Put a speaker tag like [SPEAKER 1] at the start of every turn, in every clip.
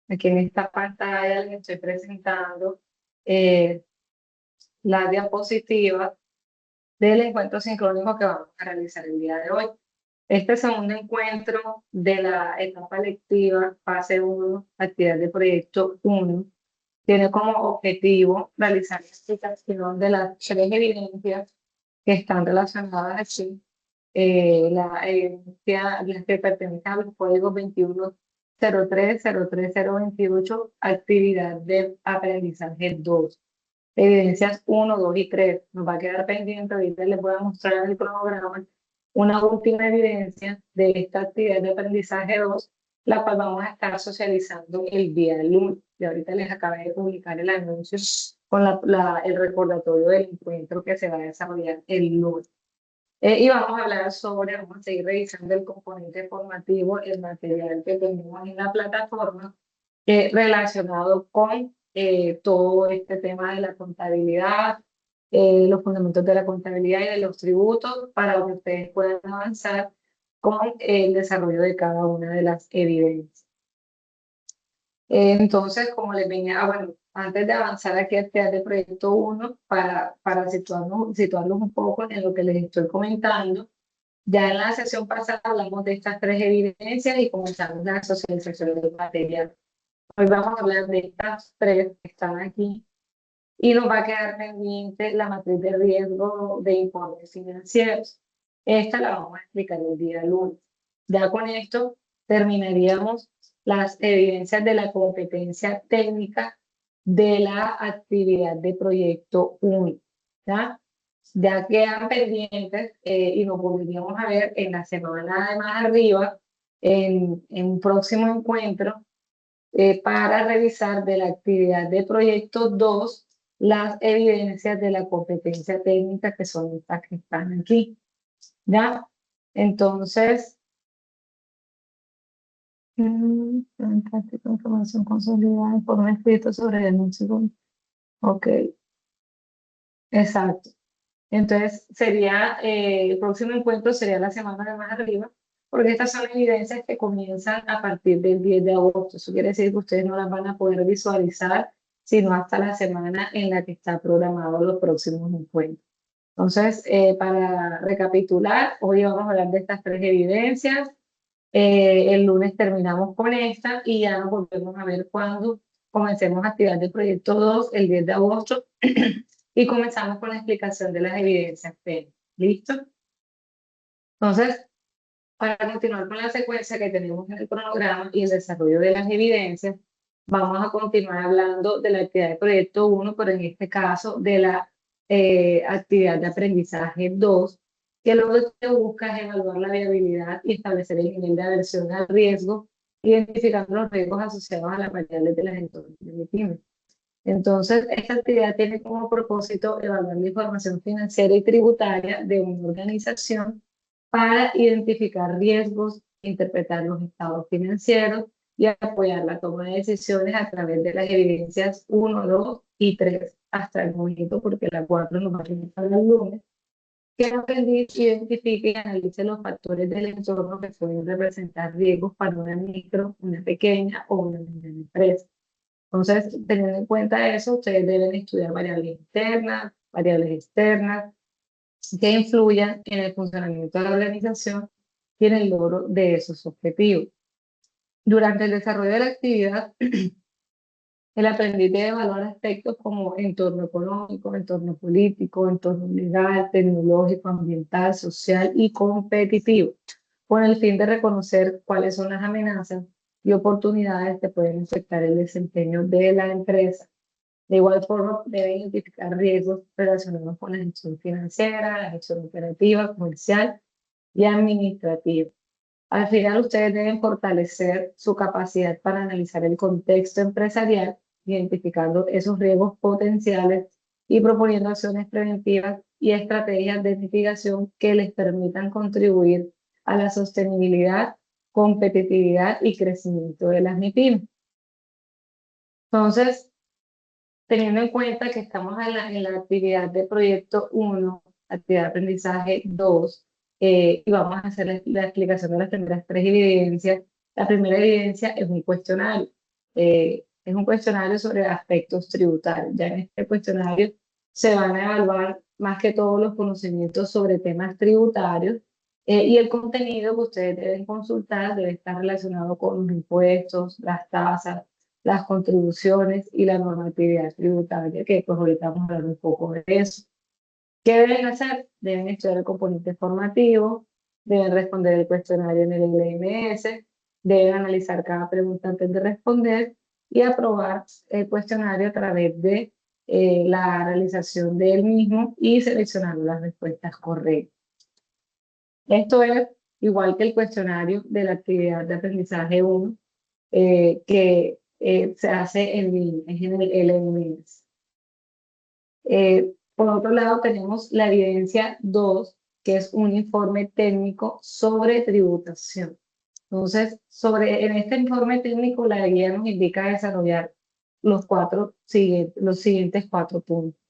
[SPEAKER 1] Aquí en esta pantalla les estoy presentando eh, la diapositiva del encuentro sincrónico que vamos a realizar el día de hoy. Este segundo encuentro de la etapa lectiva, fase uno, actividad de proyecto uno, tiene como objetivo realizar la explicación de las tres evidencias que están relacionadas aquí. La evidencia, las que pertenecen a los códigos 2103, 03028, actividad de aprendizaje 2. Evidencias uno, 2 y 3. Nos va a quedar pendiente, ahorita les voy a mostrar en el cronograma una última evidencia de esta actividad de aprendizaje 2, la cual vamos a estar socializando el día lunes. Y ahorita les acabé de publicar el anuncio con el recordatorio del encuentro que se va a desarrollar el lunes. Y vamos a seguir revisando el componente formativo, el material que tenemos en la plataforma relacionado con todo este tema de la contabilidad, los fundamentos de la contabilidad y de los tributos para que ustedes puedan avanzar con el desarrollo de cada una de las evidencias. Entonces, como les venía, bueno, antes de avanzar aquí a actividad de proyecto uno para situarlos un poco en lo que les estoy comentando, ya en la sesión pasada hablamos de estas tres evidencias y comenzamos la socialización del material. Hoy vamos a hablar de estas tres que están aquí y nos va a quedar pendiente la matriz de riesgo de informes financieros. Esta la vamos a explicar el día lunes. Ya con esto terminaríamos las evidencias de la competencia técnica de la actividad de proyecto 1. ¿Ya? Ya quedan pendientes y nos volveríamos a ver en la semana de más arriba, en un próximo encuentro para revisar de la actividad de proyecto 2 las evidencias de la competencia técnica que son estas que están aquí. ¿Ya? Entonces, práctica, información consolidada, informe escrito sobre el anuncio. Ok, exacto. Entonces, el próximo encuentro sería la semana de más arriba, porque estas son evidencias que comienzan a partir del 10 de agosto. Eso quiere decir que ustedes no las van a poder visualizar, sino hasta la semana en la que está programado los próximos encuentros. Entonces, para recapitular, hoy vamos a hablar de estas tres evidencias. El lunes terminamos con esta y ya nos volvemos a ver cuando comencemos actividad del proyecto 2 el 10 de agosto y comenzamos con la explicación de las evidencias técnicas. ¿Listo? Entonces, para continuar con la secuencia que tenemos en el cronograma y el desarrollo de las evidencias, vamos a continuar hablando de la actividad de proyecto 1, pero en este caso de la actividad de aprendizaje 2, que lo que busca es evaluar la viabilidad y establecer el nivel de aversión al riesgo, identificando los riesgos asociados a las variables de las entornos de mi pyme. Entonces, esta actividad tiene como propósito evaluar la información financiera y tributaria de una organización para identificar riesgos, interpretar los estados financieros y apoyar la toma de decisiones a través de las evidencias uno, 2 y 3 hasta el momento, porque la 4 nos va a presentar el lunes, que nos identifique y analice los factores del entorno que pueden representar riesgos para una micro, una pequeña o una mediana empresa. Entonces, teniendo en cuenta eso, ustedes deben estudiar variables internas, variables externas, que influyan en el funcionamiento de la organización y en el logro de esos objetivos. Durante el desarrollo de la actividad, el aprendiz debe evaluar aspectos como entorno económico, entorno político, entorno legal, tecnológico, ambiental, social y competitivo, con el fin de reconocer cuáles son las amenazas y oportunidades que pueden afectar el desempeño de la empresa. De igual forma, debe identificar riesgos relacionados con la gestión financiera, la gestión operativa, comercial y administrativa. Al final, ustedes deben fortalecer su capacidad para analizar el contexto empresarial, identificando esos riesgos potenciales y proponiendo acciones preventivas y estrategias de mitigación que les permitan contribuir a la sostenibilidad, competitividad y crecimiento de las MIPYME. Entonces, teniendo en cuenta que estamos en la actividad de proyecto 1, actividad de aprendizaje 2, y vamos a hacer la explicación de las primeras tres evidencias. La primera evidencia es un cuestionario. Es un cuestionario sobre aspectos tributarios. Ya en este cuestionario se van a evaluar más que todos los conocimientos sobre temas tributarios y el contenido que ustedes deben consultar debe estar relacionado con los impuestos, las tasas, las contribuciones y la normatividad tributaria, que pues ahorita vamos a hablar un poco de eso. ¿Qué deben hacer? Deben estudiar el componente formativo, deben responder el cuestionario en el LMS, deben analizar cada pregunta antes de responder y aprobar el cuestionario a través de la realización del mismo y seleccionar las respuestas correctas. Esto es igual que el cuestionario de la actividad de aprendizaje 1, que se hace en línea, es en el LMS. Por otro lado, tenemos la evidencia 2, que es un informe técnico sobre tributación. Entonces, en este informe técnico, la guía nos indica desarrollar los siguientes 4 puntos.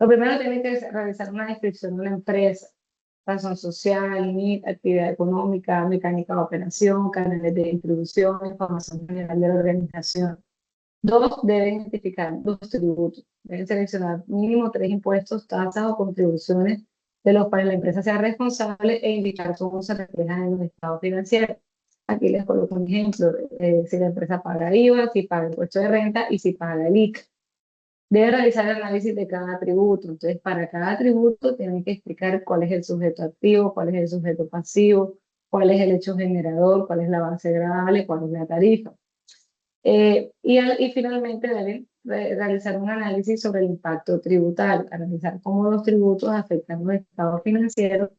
[SPEAKER 1] Lo primero, tiene que realizar una descripción de una empresa, razón social, NIT, actividad económica, mecánica de operación, canales de distribución, información general de la organización. 2, deben identificar los tributos. Deben seleccionar mínimo 3 impuestos, tasas o contribuciones de los cuales la empresa sea responsable e indicar cómo se reflejan en los estados financieros. Aquí les coloco un ejemplo, si la empresa paga IVA, si paga impuesto de renta y si paga el ICA. Debe realizar el análisis de cada tributo. Entonces, para cada tributo tienen que explicar cuál es el sujeto activo, cuál es el sujeto pasivo, cuál es el hecho generador, cuál es la base gravable, cuál es la tarifa. Y finalmente deben realizar un análisis sobre el impacto tributario, analizar cómo los tributos afectan los estados financieros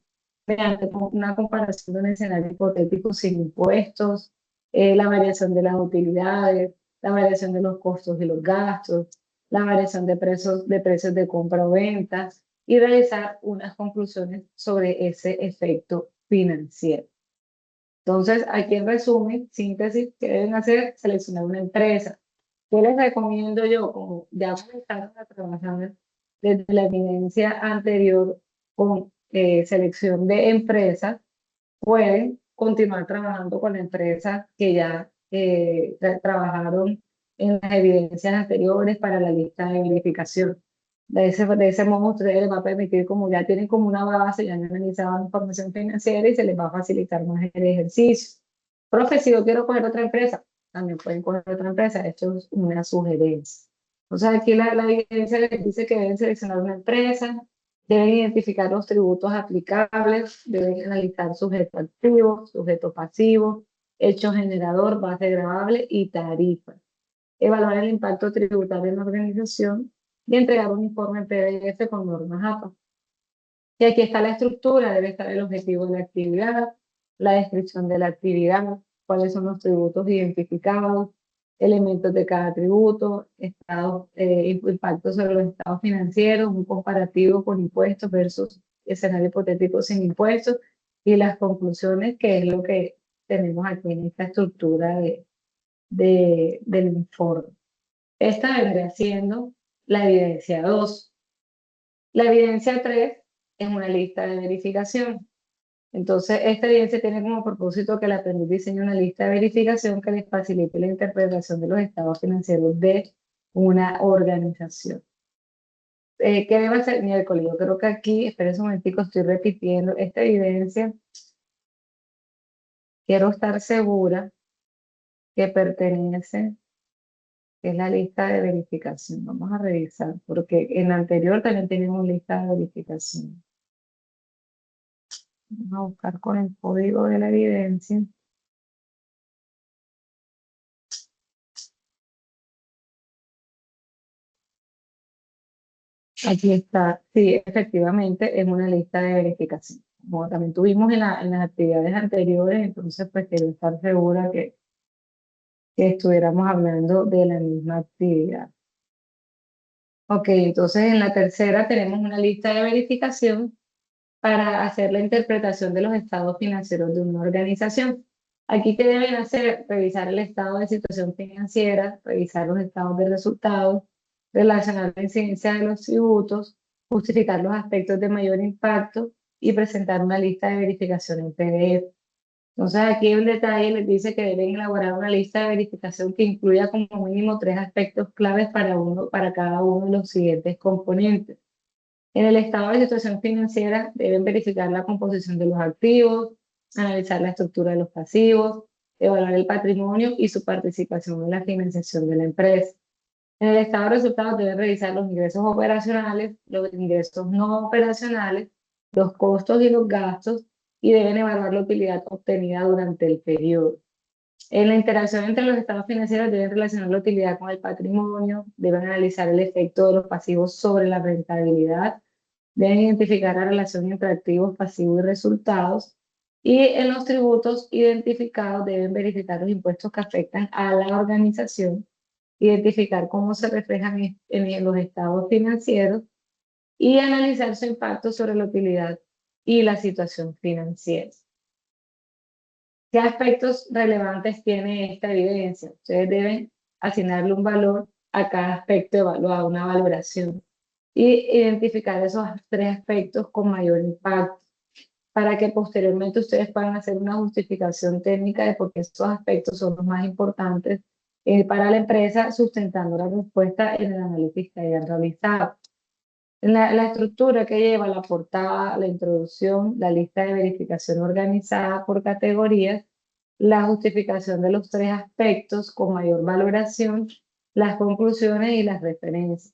[SPEAKER 1] mediante una comparación de un escenario hipotético sin impuestos, la variación de las utilidades, la variación de los costos y los gastos, la variación de precios de compra o ventas y realizar unas conclusiones sobre ese efecto financiero. Entonces, aquí en resumen, síntesis, ¿qué deben hacer? Seleccionar una empresa. ¿Qué les recomiendo yo? Como ya comenzaron a trabajar desde la evidencia anterior con selección de empresas, pueden continuar trabajando con empresas que ya trabajaron en las evidencias anteriores para la lista de verificación. De ese modo, ustedes les va a permitir, como ya tienen como una base, ya han analizado información financiera y se les va a facilitar más el ejercicio. Profe, si yo quiero coger otra empresa, también pueden coger otra empresa. Esto es una sugerencia. O sea, aquí la evidencia les dice que deben seleccionar una empresa, deben identificar los tributos aplicables, deben analizar sujeto activo, sujeto pasivo, hecho generador, base gravable y tarifa. Evaluar el impacto tributario en la organización y entregar un informe en PDF con normas APA. Y aquí está la estructura, debe estar el objetivo de la actividad, la descripción de la actividad, cuáles son los tributos identificados, elementos de cada tributo, impactos sobre los estados financieros, un comparativo con impuestos versus escenario hipotético sin impuestos y las conclusiones, que es lo que tenemos aquí en esta estructura del informe. Esta vendría siendo la evidencia 2. La evidencia 3 es una lista de verificación. Entonces, esta evidencia tiene como propósito que el aprendiz diseñe una lista de verificación que les facilite la interpretación de los estados financieros de una organización. ¿Qué debe hacer miércoles? Yo creo que aquí, esperen un momentico, estoy repitiendo esta evidencia. Quiero estar segura que pertenece, que es la lista de verificación. Vamos a revisar, porque en la anterior también teníamos lista de verificación. Vamos a buscar con el código de la evidencia. Aquí está, sí, efectivamente es una lista de verificación. Como también tuvimos en las actividades anteriores, entonces pues quiero estar segura que estuviéramos hablando de la misma actividad. Ok, entonces en la tercera tenemos una lista de verificación para hacer la interpretación de los estados financieros de una organización. Aquí te deben hacer revisar el estado de situación financiera, revisar los estados de resultados, relacionar la incidencia de los tributos, justificar los aspectos de mayor impacto y presentar una lista de verificación en PDF. Entonces aquí en detalle les dice que deben elaborar una lista de verificación que incluya como mínimo 3 aspectos claves para cada uno de los siguientes componentes. En el estado de situación financiera deben verificar la composición de los activos, analizar la estructura de los pasivos, evaluar el patrimonio y su participación en la financiación de la empresa. En el estado de resultados deben revisar los ingresos operacionales, los ingresos no operacionales, los costos y los gastos y deben evaluar la utilidad obtenida durante el periodo. En la interacción entre los estados financieros deben relacionar la utilidad con el patrimonio, deben analizar el efecto de los pasivos sobre la rentabilidad, deben identificar la relación entre activos, pasivos y resultados. Y en los tributos identificados deben verificar los impuestos que afectan a la organización, identificar cómo se reflejan en los estados financieros y analizar su impacto sobre la utilidad y la situación financiera. ¿Qué aspectos relevantes tiene esta evidencia? Ustedes deben asignarle un valor a cada aspecto evaluado, una valoración, y identificar esos 3 aspectos con mayor impacto para que posteriormente ustedes puedan hacer una justificación técnica de por qué estos aspectos son los más importantes para la empresa, sustentando la respuesta en el análisis que hayan realizado. La estructura que lleva la portada, la introducción, la lista de verificación organizada por categorías, la justificación de los 3 aspectos con mayor valoración, las conclusiones y las referencias.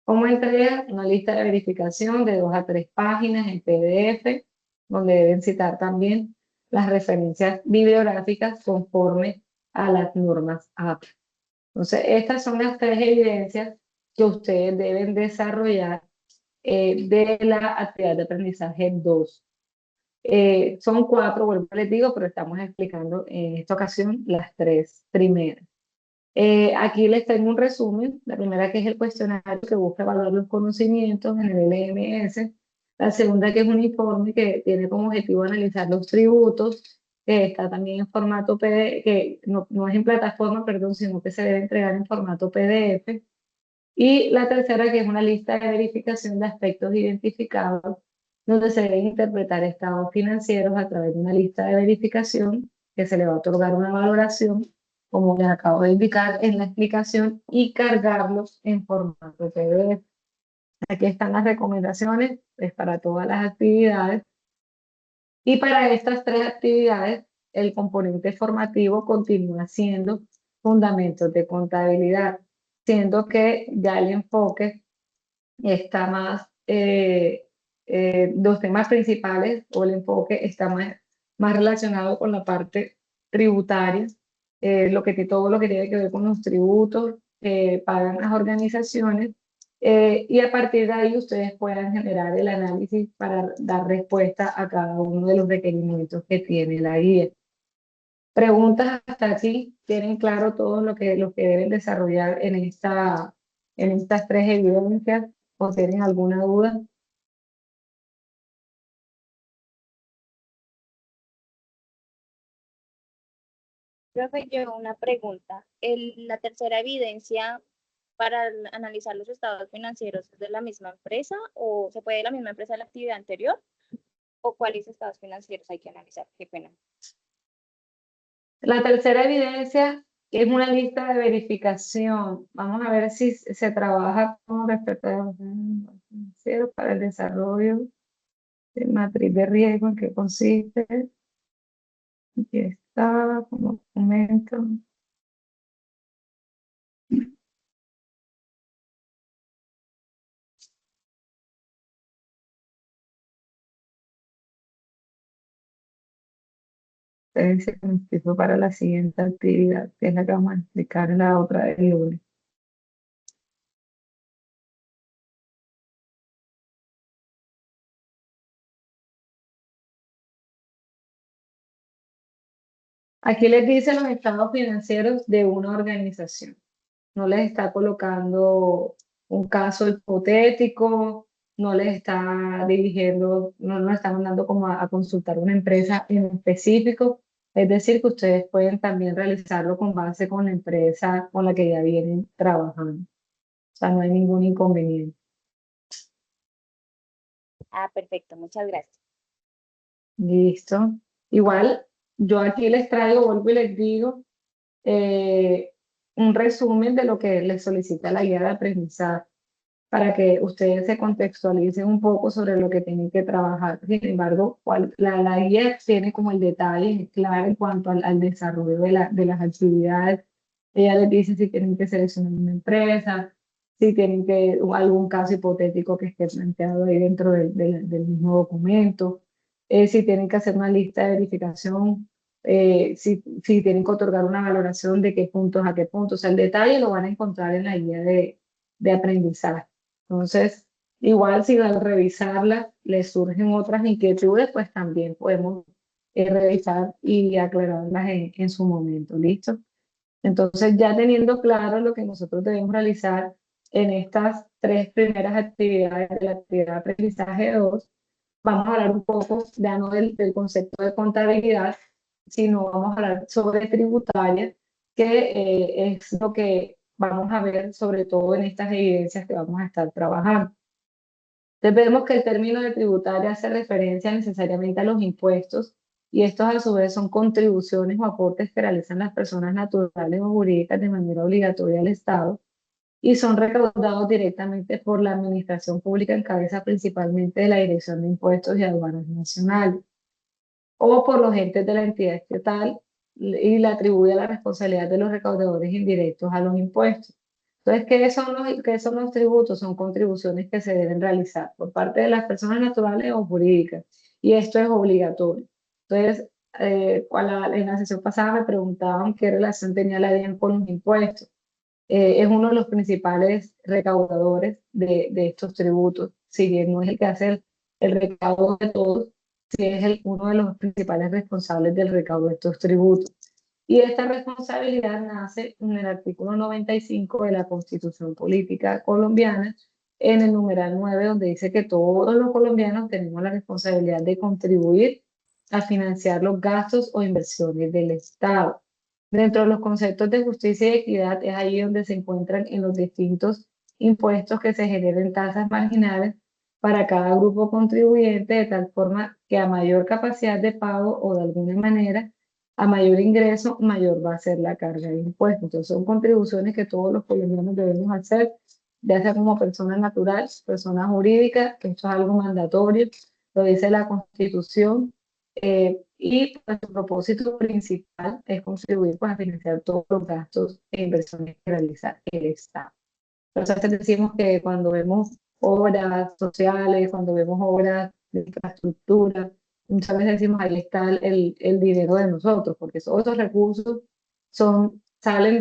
[SPEAKER 1] Como entrega, una lista de verificación de 2 a 3 páginas en PDF, donde deben citar también las referencias bibliográficas conforme a las normas APA. Entonces, estas son las 3 evidencias que ustedes deben desarrollar de la actividad de aprendizaje 2. Son 4, vuelvo les digo, pero estamos explicando en esta ocasión las 3 primeras. Aquí les tengo un resumen. La primera que es el cuestionario que busca evaluar los conocimientos en el LMS. La segunda que es un informe que tiene como objetivo analizar los tributos, que está también en formato PDF, que no es en plataforma, perdón, sino que se debe entregar en formato PDF. Y la tercera que es una lista de verificación de aspectos identificados, donde se deben interpretar estados financieros a través de una lista de verificación que se le va a otorgar una valoración como les acabo de indicar en la explicación, y cargarlos en formato PDF. Aquí están las recomendaciones, es para todas las actividades. Y para estas 3 actividades, el componente formativo continúa siendo fundamentos de contabilidad, siendo que ya el enfoque está más, los temas principales o el enfoque está más relacionado con la parte tributaria, todo lo que tiene que ver con los tributos que pagan las organizaciones, y a partir de ahí ustedes puedan generar el análisis para dar respuesta a cada uno de los requerimientos que tiene la guía. Preguntas hasta aquí, ¿tienen claro todo lo que deben desarrollar en estas 3 evidencias o tienen alguna duda?
[SPEAKER 2] Profe, yo una pregunta. ¿La tercera evidencia para analizar los estados financieros es de la misma empresa o se puede de la misma empresa de la actividad anterior? ¿O cuáles estados financieros hay que analizar? Qué pena.
[SPEAKER 1] La tercera evidencia es una lista de verificación. Vamos a ver si se trabaja con respecto a los financieros para el desarrollo de matriz de riesgo, en qué consiste. Aquí está como documento. Se planificó para la siguiente actividad, que es la que vamos a explicar en la otra del lunes. Aquí les dice los estados financieros de una organización. No les está colocando un caso hipotético, no les está dirigiendo, no nos está mandando como a consultar una empresa en específico. Es decir, que ustedes pueden también realizarlo con base con la empresa con la que ya vienen trabajando. O sea, no hay ningún inconveniente.
[SPEAKER 2] Ah, perfecto, muchas gracias.
[SPEAKER 1] Listo. Igual yo aquí les traigo, vuelvo y les digo, un resumen de lo que les solicita la guía de aprendizaje para que ustedes se contextualicen un poco sobre lo que tienen que trabajar. Sin embargo, la guía tiene como el detalle claro en cuanto al desarrollo de las actividades. Ella les dice si tienen que seleccionar una empresa, si tienen que, o algún caso hipotético que esté planteado ahí dentro del mismo documento, si tienen que hacer una lista de verificación, si tienen que otorgar una valoración de qué puntos a qué puntos. O sea, el detalle lo van a encontrar en la guía de aprendizaje. Entonces, igual si al revisarla les surgen otras inquietudes, pues también podemos revisar y aclararlas en su momento, ¿listo? Entonces, ya teniendo claro lo que nosotros debemos realizar en estas tres primeras actividades de la actividad de aprendizaje 2, vamos a hablar un poco ya no del concepto de contabilidad, sino vamos a hablar sobre tributaria, que es lo que vamos a ver sobre todo en estas evidencias que vamos a estar trabajando. Entonces vemos que el término de tributaria hace referencia necesariamente a los impuestos y estos a su vez son contribuciones o aportes que realizan las personas naturales o jurídicas de manera obligatoria al Estado y son recaudados directamente por la administración pública en cabeza principalmente de la Dirección de Impuestos y Aduanas Nacionales o por los entes de la entidad estatal y le atribuye la responsabilidad de los recaudadores indirectos a los impuestos. Entonces, qué son los tributos? Son contribuciones que se deben realizar por parte de las personas naturales o jurídicas y esto es obligatorio. Entonces, en la sesión pasada me preguntaban qué relación tenía la DIAN con los impuestos. Es uno de los principales recaudadores de estos tributos, si bien no es el que hace el recaudo de todos, sí es uno de los principales responsables del recaudo de estos tributos. Y esta responsabilidad nace en el artículo 95 de la Constitución Política Colombiana, en el numeral 9, donde dice que todos los colombianos tenemos la responsabilidad de contribuir a financiar los gastos o inversiones del Estado. Dentro de los conceptos de justicia y equidad es ahí donde se encuentran en los distintos impuestos que se generen tasas marginales para cada grupo contribuyente, de tal forma que a mayor capacidad de pago o de alguna manera, a mayor ingreso, mayor va a ser la carga de impuestos. Entonces son contribuciones que todos los colombianos debemos hacer, ya sea como personas naturales, personas jurídicas, que esto es algo mandatorio, lo dice la Constitución, y pues, su propósito principal es contribuir pues, a financiar todos los gastos e inversiones que realiza el Estado. Entonces decimos que cuando vemos obras sociales, cuando vemos obras de infraestructura, muchas veces decimos ahí está el dinero de nosotros, porque todos esos recursos salen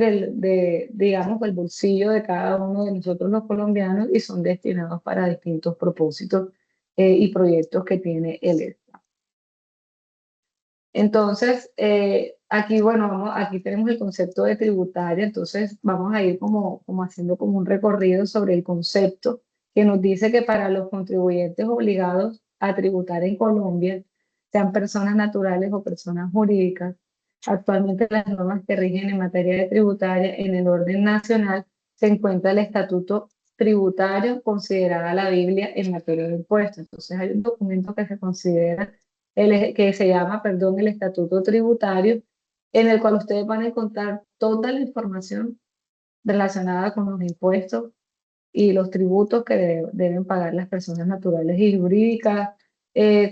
[SPEAKER 1] digamos, del bolsillo de cada uno de nosotros los colombianos y son destinados para distintos propósitos y proyectos que tiene el Estado. Entonces, aquí, bueno, aquí tenemos el concepto de tributaria, entonces vamos a ir como haciendo como un recorrido sobre el concepto que nos dice que para los contribuyentes obligados a tributar en Colombia, sean personas naturales o personas jurídicas, actualmente las normas que rigen en materia de tributaria en el orden nacional se encuentra el Estatuto Tributario, considerada la Biblia en materia de impuestos. Entonces hay un documento que se considera que se llama, perdón, el Estatuto Tributario, en el cual ustedes van a encontrar toda la información relacionada con los impuestos y los tributos que deben pagar las personas naturales y jurídicas,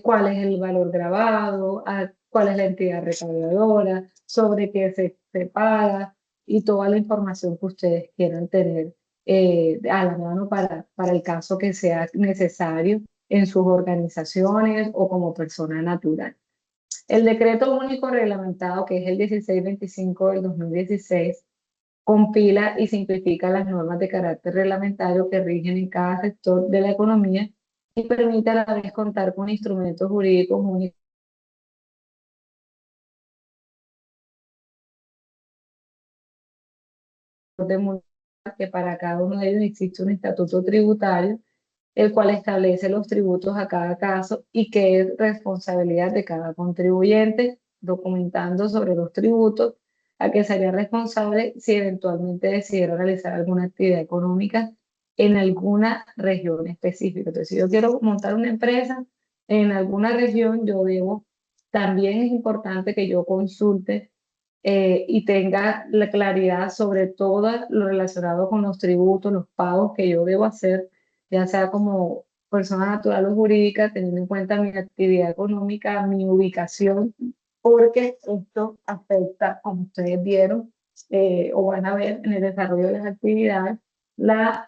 [SPEAKER 1] cuál es el valor grabado, cuál es la entidad recaudadora, sobre qué se paga y toda la información que ustedes quieran tener a la mano para el caso que sea necesario en sus organizaciones o como persona natural. El decreto único reglamentado, que es el 1625 del 2016, compila y simplifica las normas de carácter reglamentario que rigen en cada sector de la economía y permite a la vez contar con instrumentos jurídicos únicos de multa, que para cada uno de ellos existe un estatuto tributario, el cual establece los tributos a cada caso y que es responsabilidad de cada contribuyente, documentando sobre los tributos a que sería responsable si eventualmente decidiera realizar alguna actividad económica en alguna región específica. Entonces, si yo quiero montar una empresa en alguna región, yo debo también es importante que yo consulte y tenga la claridad sobre todo lo relacionado con los tributos, los pagos que yo debo hacer, ya sea como persona natural o jurídica, teniendo en cuenta mi actividad económica, mi ubicación, porque esto afecta, como ustedes vieron o van a ver en el desarrollo de las actividades, la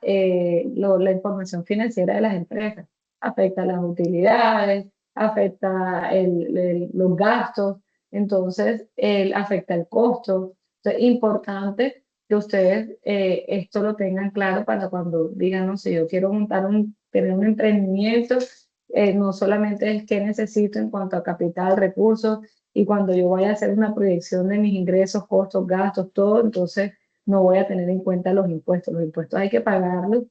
[SPEAKER 1] información financiera de las empresas. Afecta las utilidades, afecta los gastos, entonces afecta el costo. Entonces, importante que ustedes esto lo tengan claro para cuando digan, no sé, yo quiero tener un emprendimiento, no solamente es qué necesito en cuanto a capital, recursos, y cuando yo vaya a hacer una proyección de mis ingresos, costos, gastos, todo, entonces no voy a tener en cuenta los impuestos. Los impuestos hay que pagarlos,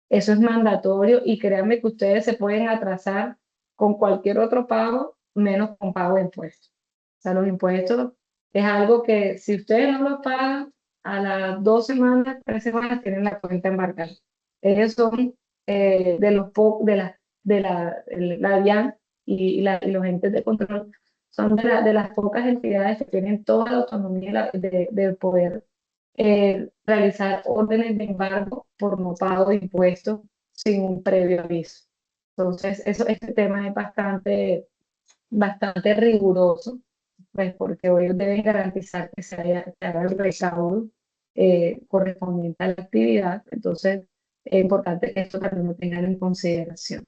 [SPEAKER 1] eso es mandatorio y créanme que ustedes se pueden atrasar con cualquier otro pago, menos con pago de impuestos. O sea, los impuestos es algo que si ustedes no los pagan, a las 2 semanas, 3 semanas tienen la cuenta embarcada. Ellos son de los la DIAN y los entes de control, son de las pocas entidades que tienen toda la autonomía de poder realizar órdenes de embargo por no pago de impuestos sin un previo aviso. Entonces, este tema es bastante riguroso, pues porque ellos deben garantizar que se haga el recaudo correspondiente a la actividad. Entonces, es importante que esto también lo tengan en consideración.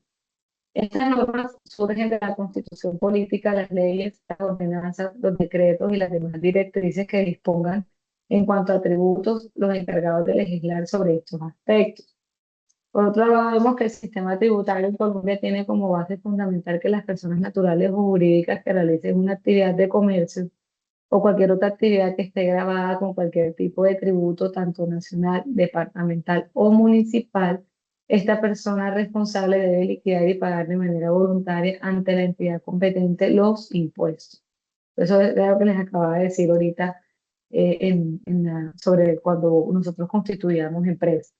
[SPEAKER 1] Estas normas surgen de la Constitución Política, las leyes, las ordenanzas, los decretos y las demás directrices que dispongan en cuanto a tributos los encargados de legislar sobre estos aspectos. Por otro lado, vemos que el sistema tributario en Colombia tiene como base fundamental que las personas naturales o jurídicas que realicen una actividad de comercio o cualquier otra actividad que esté grabada con cualquier tipo de tributo, tanto nacional, departamental o municipal, esta persona responsable debe liquidar y pagar de manera voluntaria ante la entidad competente los impuestos. Eso es lo que les acababa de decir ahorita sobre cuando nosotros constituíamos empresas.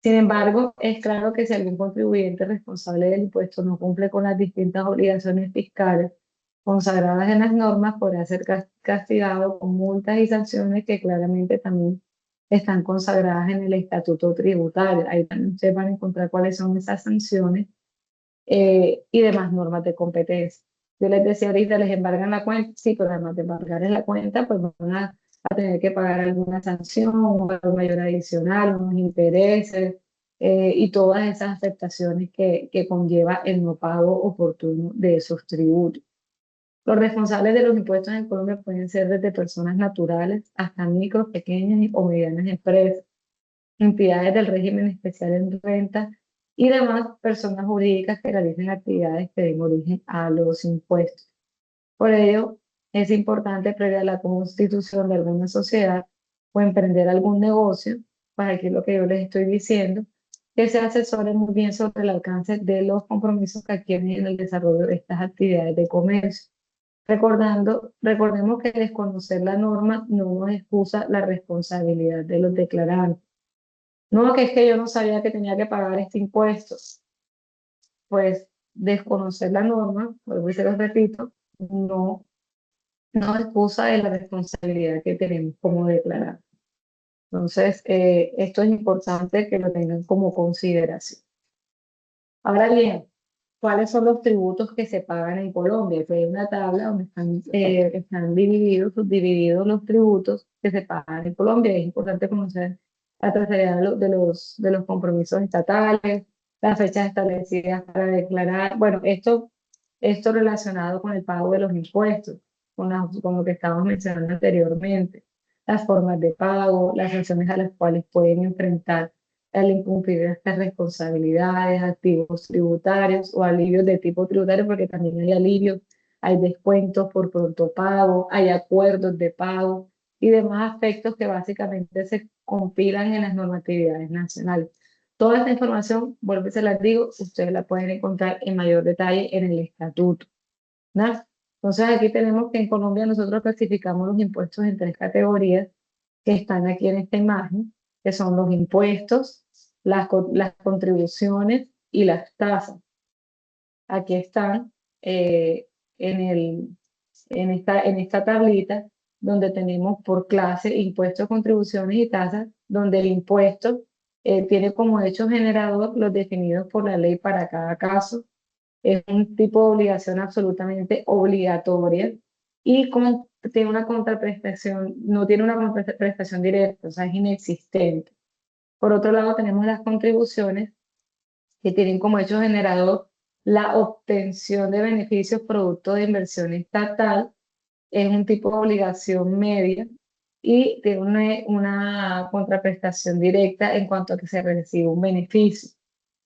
[SPEAKER 1] Sin embargo, es claro que si algún contribuyente responsable del impuesto no cumple con las distintas obligaciones fiscales consagradas en las normas, podrá ser castigado con multas y sanciones que claramente también están consagradas en el estatuto tributario. Ahí también ustedes van a encontrar cuáles son esas sanciones y demás normas de competencia. Yo les decía ahorita, les embargan la cuenta, sí, pero además de embargarles la cuenta, pues van a tener que pagar alguna sanción, un valor mayor adicional, unos intereses y todas esas afectaciones que conlleva el no pago oportuno de esos tributos. Los responsables de los impuestos en Colombia pueden ser desde personas naturales hasta micro, pequeñas o medianas empresas, entidades del régimen especial en renta y demás personas jurídicas que realicen actividades que den origen a los impuestos. Por ello, es importante previa a la constitución de alguna sociedad o emprender algún negocio, pues aquí lo que yo les estoy diciendo, que se asesoren muy bien sobre el alcance de los compromisos que adquieren en el desarrollo de estas actividades de comercio. Recordemos que desconocer la norma no nos excusa la responsabilidad de los declarantes. No, que es que yo no sabía que tenía que pagar este impuesto. Pues desconocer la norma, vuelvo y se los repito, no excusa de la responsabilidad que tenemos como declarar. Entonces, esto es importante que lo tengan como consideración. Ahora bien, ¿cuáles son los tributos que se pagan en Colombia? Pues hay una tabla donde están subdivididos los tributos que se pagan en Colombia. Es importante conocer la trazabilidad de los compromisos estatales, las fechas establecidas para declarar. Bueno, esto relacionado con el pago de los impuestos, con lo que estábamos mencionando anteriormente, las formas de pago, las sanciones a las cuales pueden enfrentar al incumplir estas responsabilidades, activos tributarios o alivios de tipo tributario, porque también hay alivios, hay descuentos por pronto pago, hay acuerdos de pago y demás aspectos que básicamente se compilan en las normatividades nacionales. Toda esta información, vuelvo y se las digo, ustedes la pueden encontrar en mayor detalle en el estatuto, ¿no? Entonces aquí tenemos que en Colombia nosotros clasificamos los impuestos en 3 categorías que están aquí en esta imagen, que son los impuestos, las contribuciones y las tasas. Aquí están en en esta tablita, donde tenemos por clase impuestos, contribuciones y tasas, donde el impuesto tiene como hecho generador los definidos por la ley para cada caso. Es un tipo de obligación absolutamente obligatoria y tiene una contraprestación, no tiene una contraprestación directa, o sea, es inexistente. Por otro lado, tenemos las contribuciones que tienen como hecho generador la obtención de beneficios producto de inversión estatal. Es un tipo de obligación media y tiene una contraprestación directa en cuanto a que se recibe un beneficio.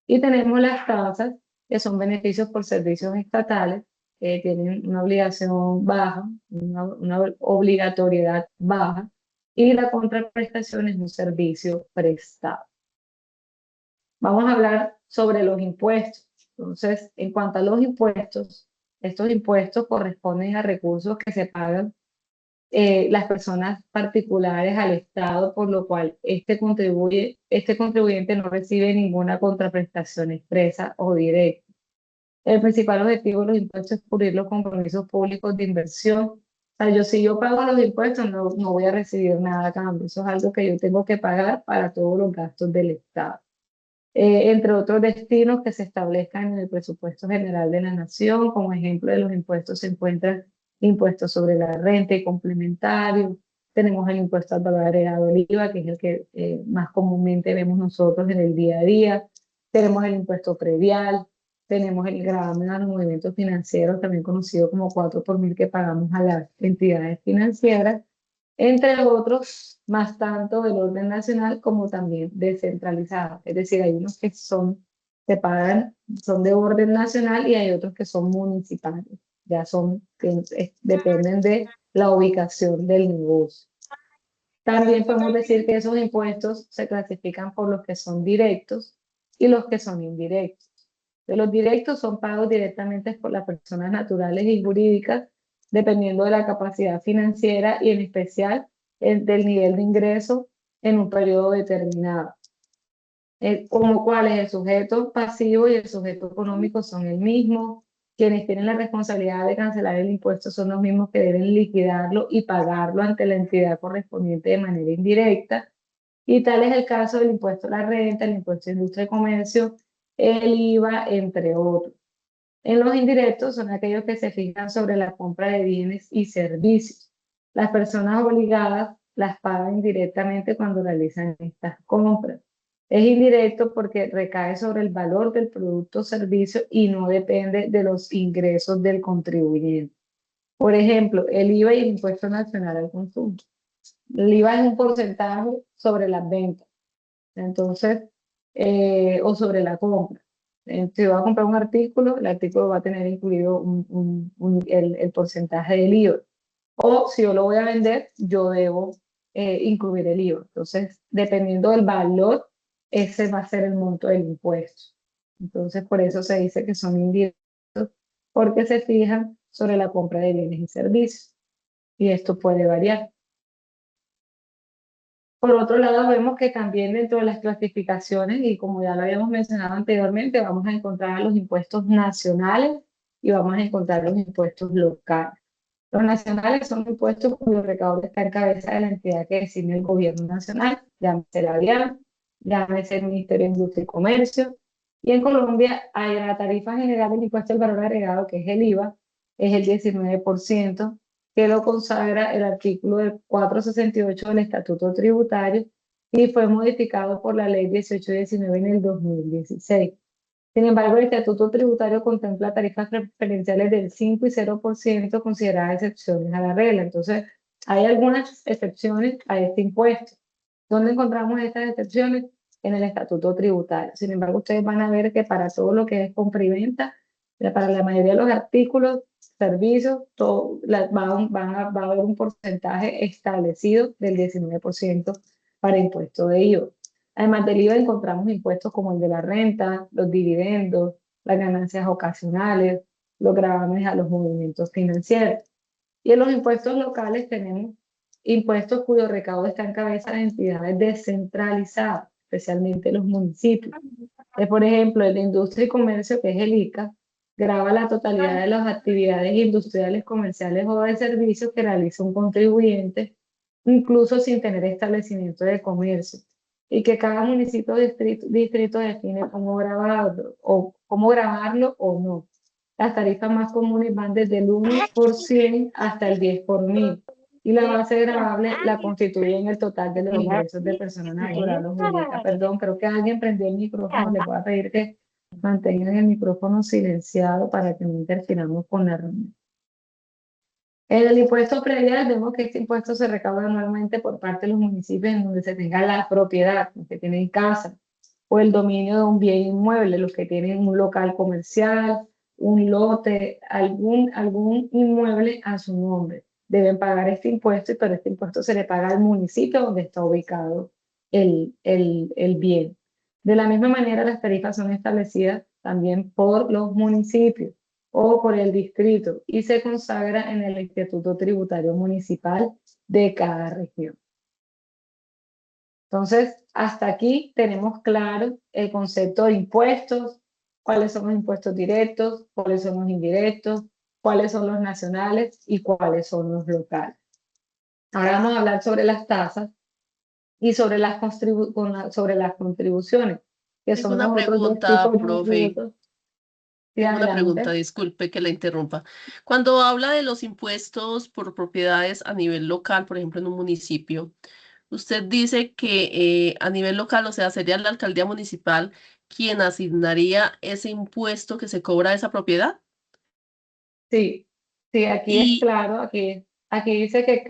[SPEAKER 1] Y tenemos las tasas, que son beneficios por servicios estatales, que tienen una obligación baja, una obligatoriedad baja, y la contraprestación es un servicio prestado. Vamos a hablar sobre los impuestos. Entonces, en cuanto a los impuestos, estos impuestos corresponden a recursos que se pagan las personas particulares al Estado, por lo cual este contribuyente no recibe ninguna contraprestación expresa o directa. El principal objetivo de los impuestos es cubrir los compromisos públicos de inversión. O sea, si yo pago los impuestos, no voy a recibir nada a cambio. Eso es algo que yo tengo que pagar para todos los gastos del Estado. Entre otros destinos que se establezcan en el presupuesto general de la nación. Como ejemplo de los impuestos se encuentran impuestos sobre la renta y complementarios. Tenemos el impuesto al valor agregado del IVA, que es el que más comúnmente vemos nosotros en el día a día. Tenemos el impuesto predial, tenemos el gravamen a los movimientos financieros, también conocido como 4 por mil, que pagamos a las entidades financieras, entre otros, más tanto del orden nacional como también descentralizado. Es decir, hay unos que se pagan, son de orden nacional y hay otros que son municipales. Ya dependen de la ubicación del negocio. También podemos decir que esos impuestos se clasifican por los que son directos y los que son indirectos. Los directos son pagos directamente por las personas naturales y jurídicas, dependiendo de la capacidad financiera y en especial del nivel de ingreso en un periodo determinado. Como cuáles, el sujeto pasivo y el sujeto económico son el mismo. Quienes tienen la responsabilidad de cancelar el impuesto son los mismos que deben liquidarlo y pagarlo ante la entidad correspondiente de manera indirecta. Y tal es el caso del impuesto a la renta, el impuesto de industria y comercio, el IVA, entre otros. En los indirectos son aquellos que se fijan sobre la compra de bienes y servicios. Las personas obligadas las pagan directamente cuando realizan estas compras. Es indirecto porque recae sobre el valor del producto o servicio y no depende de los ingresos del contribuyente. Por ejemplo, el IVA y el impuesto nacional al consumo. El IVA es un porcentaje sobre las ventas. Entonces, o sobre la compra. Si voy a comprar un artículo, el artículo va a tener incluido el porcentaje del IVA. O si yo lo voy a vender, yo debo incluir el IVA. Entonces, dependiendo del valor, ese va a ser el monto del impuesto. Entonces, por eso se dice que son indirectos, porque se fijan sobre la compra de bienes y servicios. Y esto puede variar. Por otro lado, vemos que también dentro de las clasificaciones, y como ya lo habíamos mencionado anteriormente, vamos a encontrar los impuestos nacionales y vamos a encontrar los impuestos locales. Los nacionales son impuestos cuyo recaudo está en cabeza de la entidad que designe el gobierno nacional, llámese la DIAN, llámese el Ministerio de Industria y Comercio. Y en Colombia hay la tarifa general del impuesto al valor agregado, que es el IVA, es el 19%, que lo consagra el artículo 468 del Estatuto Tributario y fue modificado por la Ley 1819 en el 2016. Sin embargo, el Estatuto Tributario contempla tarifas preferenciales del 5 y 0%, consideradas excepciones a la regla. Entonces, hay algunas excepciones a este impuesto. ¿Dónde encontramos estas excepciones? En el Estatuto Tributario. Sin embargo, ustedes van a ver que para todo lo que es compra y venta, para la mayoría de los artículos, servicios, va a haber un porcentaje establecido del 19% para impuesto de IVA. Además del IVA encontramos impuestos como el de la renta, los dividendos, las ganancias ocasionales, los gravámenes a los movimientos financieros. Y en los impuestos locales tenemos impuestos cuyo recaudo está en cabeza de entidades descentralizadas, especialmente los municipios. Por ejemplo, el de industria y comercio, que es el ICA, grava la totalidad de las actividades industriales, comerciales o de servicios que realiza un contribuyente, incluso sin tener establecimiento de comercio, y que cada municipio o distrito define cómo grabarlo o no. Las tarifas más comunes van desde el 1% hasta el 10%, y la base gravable la constituyen el total de los ingresos de personas naturales o jurídicas. Perdón, creo que alguien prendió el micrófono, le voy a pedir que mantengan el micrófono silenciado para que no interfiramos con la reunión. En el impuesto predial vemos que este impuesto se recauda anualmente por parte de los municipios en donde se tenga la propiedad, los que tienen casa, o el dominio de un bien inmueble, los que tienen un local comercial, un lote, algún inmueble a su nombre. Deben pagar este impuesto, pero este impuesto se le paga al municipio donde está ubicado el bien. De la misma manera, las tarifas son establecidas también por los municipios o por el distrito y se consagra en el Instituto Tributario Municipal de cada región. Entonces, hasta aquí tenemos claro el concepto de impuestos, cuáles son los impuestos directos, cuáles son los indirectos, cuáles son los nacionales y cuáles son los locales. Ahora vamos a hablar sobre las tasas y sobre las contribuciones, que
[SPEAKER 3] Tengo
[SPEAKER 1] son
[SPEAKER 3] una
[SPEAKER 1] los otros dos
[SPEAKER 3] pregunta,
[SPEAKER 1] tipos de
[SPEAKER 3] profe.
[SPEAKER 1] tributos. Sí,
[SPEAKER 3] Tengo una pregunta,
[SPEAKER 1] adelante.
[SPEAKER 3] disculpe que la interrumpa. Cuando habla de los impuestos por propiedades a nivel local, por ejemplo, en un municipio, usted dice que a nivel local, o sea, sería la alcaldía municipal quien asignaría ese impuesto que se cobra a esa propiedad.
[SPEAKER 1] Sí, sí, aquí es
[SPEAKER 3] Y
[SPEAKER 1] claro, aquí dice que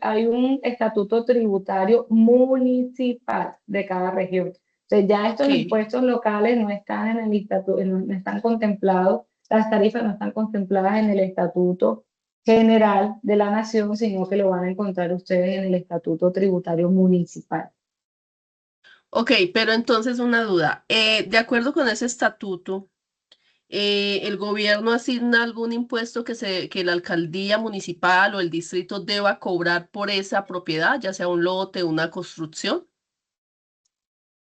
[SPEAKER 1] hay un estatuto tributario municipal de cada región. Entonces ya estos
[SPEAKER 3] que,
[SPEAKER 1] impuestos locales no están en el estatuto, no están contemplados, las tarifas no están contempladas en el estatuto general de la nación, sino que lo van a encontrar ustedes en el estatuto tributario municipal.
[SPEAKER 3] ok, pero entonces una duda. De acuerdo con ese estatuto, ¿el gobierno asigna algún impuesto que la alcaldía municipal o el distrito deba cobrar por esa propiedad, ya sea un lote, una construcción?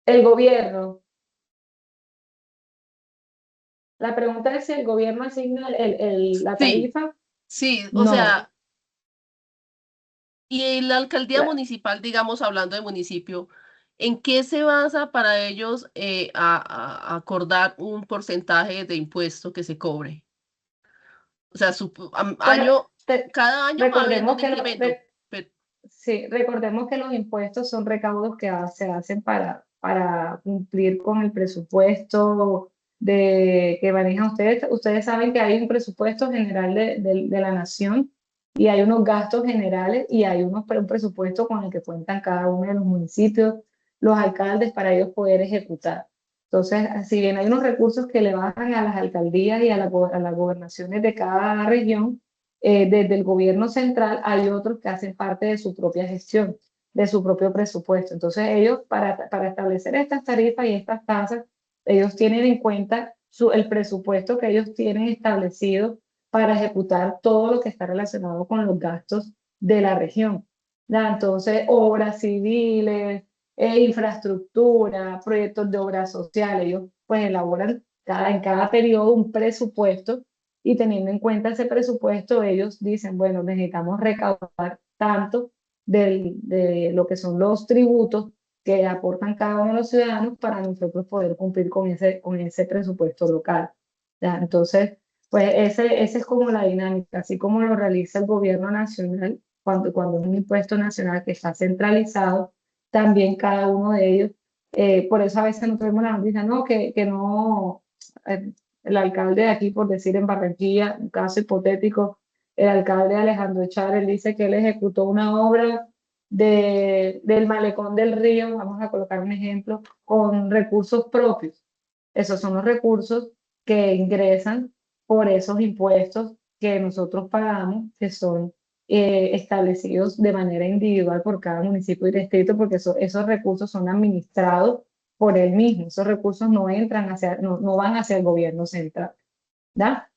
[SPEAKER 1] El gobierno, la pregunta es si el gobierno asigna la
[SPEAKER 3] Sí,
[SPEAKER 1] tarifa.
[SPEAKER 3] sí, o
[SPEAKER 1] No.
[SPEAKER 3] sea, y la alcaldía
[SPEAKER 1] La-
[SPEAKER 3] municipal, digamos, hablando de municipio, ¿en qué se basa para ellos a acordar un porcentaje de impuesto que se cobre? O sea,
[SPEAKER 1] Bueno,
[SPEAKER 3] año,
[SPEAKER 1] te-
[SPEAKER 3] cada año va habiendo
[SPEAKER 1] recordemos
[SPEAKER 3] un
[SPEAKER 1] que
[SPEAKER 3] incremento.
[SPEAKER 1] sí, recordemos que los impuestos son recaudos que se hacen para cumplir con el presupuesto que manejan ustedes. Ustedes saben que hay un presupuesto general de la nación y hay unos gastos generales y hay un presupuesto con el que cuentan cada uno de los municipios, los alcaldes para ellos poder ejecutar. Entonces, si bien hay unos recursos que le bajan a las alcaldías y a las gobernaciones de cada región, desde el gobierno central hay otros que hacen parte de su propia gestión, de su propio presupuesto. Entonces ellos, para establecer estas tarifas y estas tasas, ellos tienen en cuenta el presupuesto que ellos tienen establecido para ejecutar todo lo que está relacionado con los gastos de la región. ¿Ya? Entonces, obras civiles, infraestructura, proyectos de obras sociales, ellos pues elaboran en cada periodo un presupuesto y teniendo en cuenta ese presupuesto, ellos dicen, bueno, necesitamos recaudar tanto de lo que son los tributos que aportan cada uno de los ciudadanos para nosotros poder cumplir con ese presupuesto local. ¿Ya? Entonces, pues ese es como la dinámica, así como lo realiza el gobierno nacional cuando es un impuesto nacional que está centralizado, también cada uno de ellos, por eso a veces no tenemos la noticia, no, que no, eh, el alcalde de aquí, por decir en Barranquilla, un caso hipotético, el alcalde Alejandro Chávez dice que él ejecutó una obra del malecón del río, vamos a colocar un ejemplo, con recursos propios. Esos son los recursos que ingresan por esos impuestos que nosotros pagamos, que son establecidos de manera individual por cada municipio y distrito, porque esos recursos son administrados por él mismo. Esos recursos no van hacia el gobierno central. ¿Da?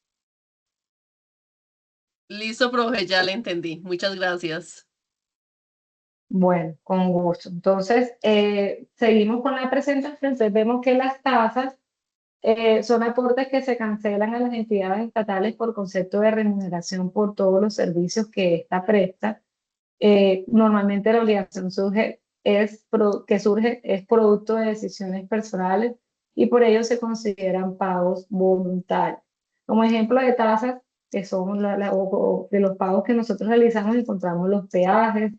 [SPEAKER 3] Listo, profe, ya le entendí. Muchas gracias.
[SPEAKER 1] Bueno, con gusto. Entonces, seguimos con la presentación. Entonces, vemos que las tasas son aportes que se cancelan a las entidades estatales por concepto de remuneración por todos los servicios que ésta presta. Normalmente la obligación que surge es producto de decisiones personales y por ello se consideran pagos voluntarios. Como ejemplo de tasas, que son o de los pagos que nosotros realizamos, encontramos los peajes,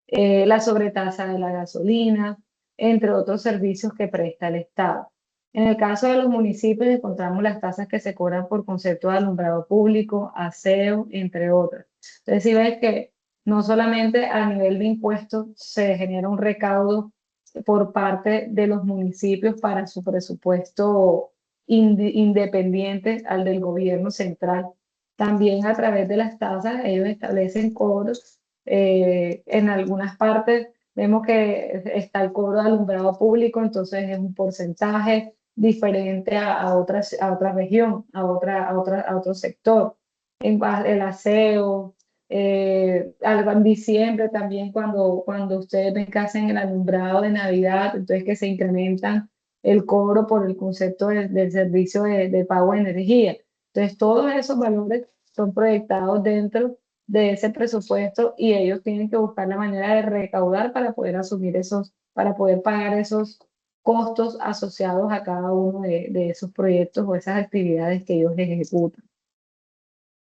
[SPEAKER 1] la sobretasa de la gasolina, entre otros servicios que presta el Estado. En el caso de los municipios encontramos las tasas que se cobran por concepto de alumbrado público, aseo, entre otras. Entonces, si ves que no solamente a nivel de impuestos se genera un recaudo por parte de los municipios para su presupuesto independiente al del gobierno central, también a través de las tasas ellos establecen cobros. En algunas partes vemos que está el cobro de alumbrado público, entonces es un porcentaje diferente a otra región, a otro sector. El aseo, algo en diciembre también cuando ustedes ven que hacen el alumbrado de Navidad, entonces que se incrementan el cobro por el concepto del servicio de pago de energía. Entonces todos esos valores son proyectados dentro de ese presupuesto y ellos tienen que buscar la manera de recaudar para poder asumir para poder pagar esos costos asociados a cada uno de esos proyectos o esas actividades que ellos ejecutan.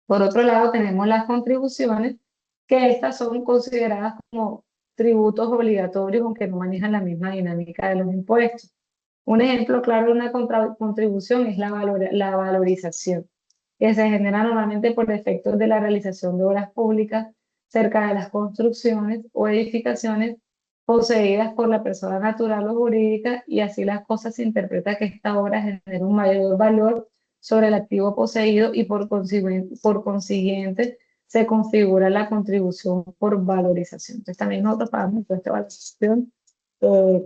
[SPEAKER 1] Por otro lado, tenemos las contribuciones, que estas son consideradas como tributos obligatorios, aunque no manejan la misma dinámica de los impuestos. Un ejemplo claro de una contribución es la valorización, que se genera normalmente por efectos de la realización de obras públicas cerca de las construcciones o edificaciones poseídas por la persona natural o jurídica, y así las cosas se interpreta que esta obra genera un mayor valor sobre el activo poseído y por consiguiente se configura la contribución por valorización. Entonces también nosotros pagamos impuesto de valorización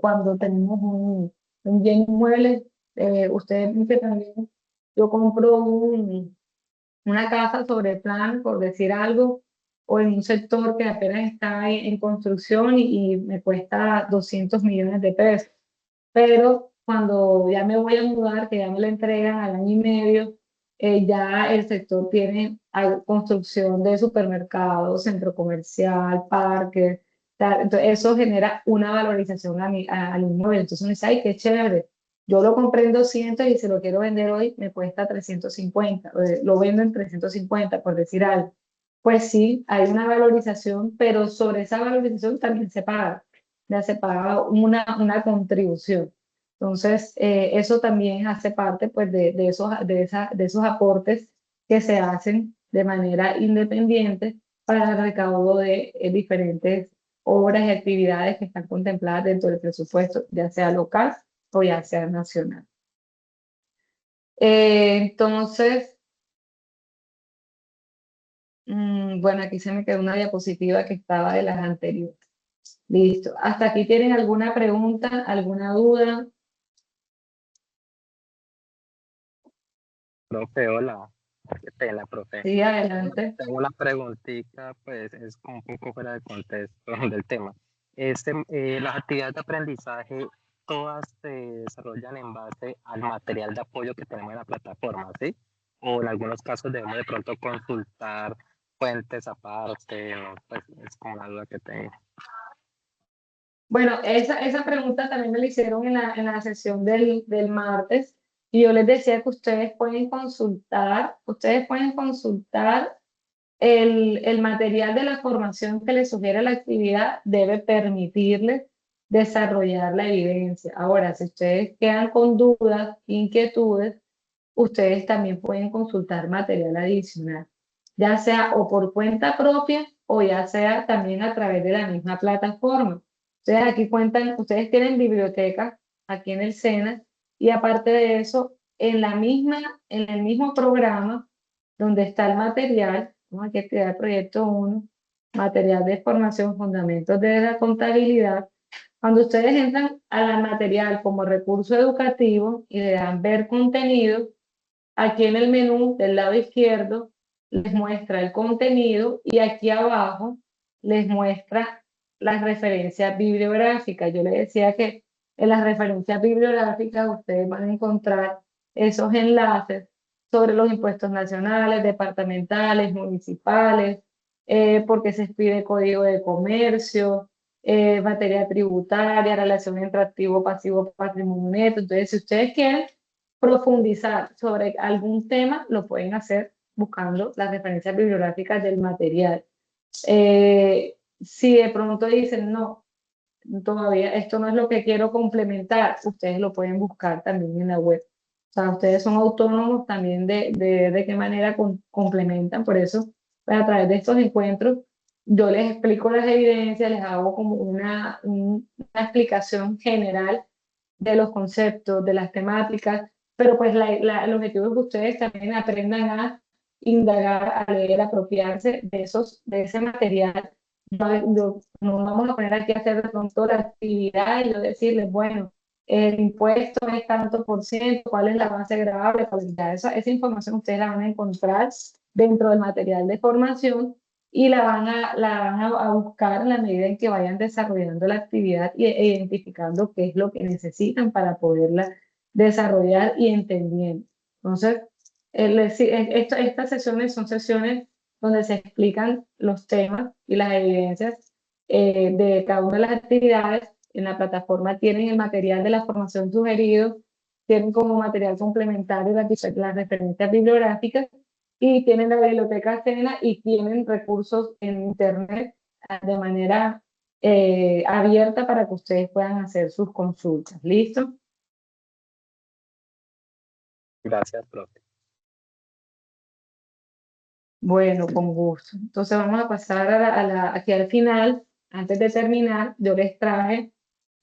[SPEAKER 1] cuando tenemos un bien inmueble. Ustedes ven que también yo compro una casa sobre el plan, por decir algo, o en un sector que apenas está en construcción y me cuesta 200 millones de pesos. Pero cuando ya me voy a mudar, que ya me la entregan al año y medio, ya el sector tiene construcción de supermercados, centro comercial, parques, tal. Entonces eso genera una valorización al inmueble. Entonces uno dice, ay, qué chévere. Yo lo compré en 200 y si lo quiero vender hoy me cuesta 350, lo vendo en 350 por decir algo. Pues sí, hay una valorización, pero sobre esa valorización también se paga, ya se paga una contribución. Entonces, eso también hace parte pues, de esos aportes que se hacen de manera independiente para el recaudo de diferentes obras y actividades que están contempladas dentro del presupuesto, ya sea local o ya sea nacional. Entonces, bueno, aquí se me quedó una diapositiva que estaba de las anteriores. Listo. ¿Hasta aquí tienen alguna pregunta, alguna duda?
[SPEAKER 4] Profe, hola. Qué pena, profe.
[SPEAKER 1] Sí, adelante.
[SPEAKER 4] Tengo una preguntita, pues es como un poco fuera de contexto del tema. Las actividades de aprendizaje, todas se desarrollan en base al material de apoyo que tenemos en la plataforma, ¿sí? O en algunos casos debemos de pronto consultar fuentes aparte, ¿no? Pues es como la duda que tengo.
[SPEAKER 1] Bueno, esa pregunta también me la hicieron en la sesión del martes y yo les decía que ustedes pueden consultar el material de la formación que les sugiere la actividad, debe permitirles desarrollar la evidencia. Ahora, si ustedes quedan con dudas, inquietudes, ustedes también pueden consultar material adicional, ya sea o por cuenta propia o ya sea también a través de la misma plataforma. Entonces aquí ustedes tienen biblioteca aquí en el SENA y aparte de eso, en el mismo programa donde está el material, vamos aquí a activar proyecto 1, material de formación, fundamentos de la contabilidad. Cuando ustedes entran al material como recurso educativo y le dan ver contenido, aquí en el menú del lado izquierdo les muestra el contenido y aquí abajo les muestra las referencias bibliográficas. Yo les decía que en las referencias bibliográficas ustedes van a encontrar esos enlaces sobre los impuestos nacionales, departamentales, municipales, porque se expide código de comercio, materia tributaria, relación entre activo, pasivo, patrimonio neto. Entonces, si ustedes quieren profundizar sobre algún tema, lo pueden hacer buscando las referencias bibliográficas del material. Si de pronto dicen, no, todavía esto no es lo que quiero complementar, ustedes lo pueden buscar también en la web. O sea, ustedes son autónomos también de qué manera complementan. Por eso, pues, a través de estos encuentros, yo les explico las evidencias, les hago como una explicación general de los conceptos, de las temáticas, pero pues el objetivo es que ustedes también aprendan a indagar, a leer, a apropiarse de ese material. No vamos a poner aquí a hacer de pronto la actividad y yo decirles, bueno, el impuesto es tanto por ciento, cuál es la base gravable, esa información ustedes la van a encontrar dentro del material de formación y la van a buscar en la medida en que vayan desarrollando la actividad e identificando qué es lo que necesitan para poderla desarrollar y entendiendo. Entonces, estas sesiones son sesiones donde se explican los temas y las evidencias de cada una de las actividades. En la plataforma tienen el material de la formación sugerido, tienen como material complementario las referencias bibliográficas y tienen la biblioteca Sena y tienen recursos en internet de manera abierta para que ustedes puedan hacer sus consultas. ¿Listo?
[SPEAKER 4] Gracias, profe.
[SPEAKER 1] Bueno, con gusto. Entonces vamos a pasar aquí al final. Antes de terminar, yo les traje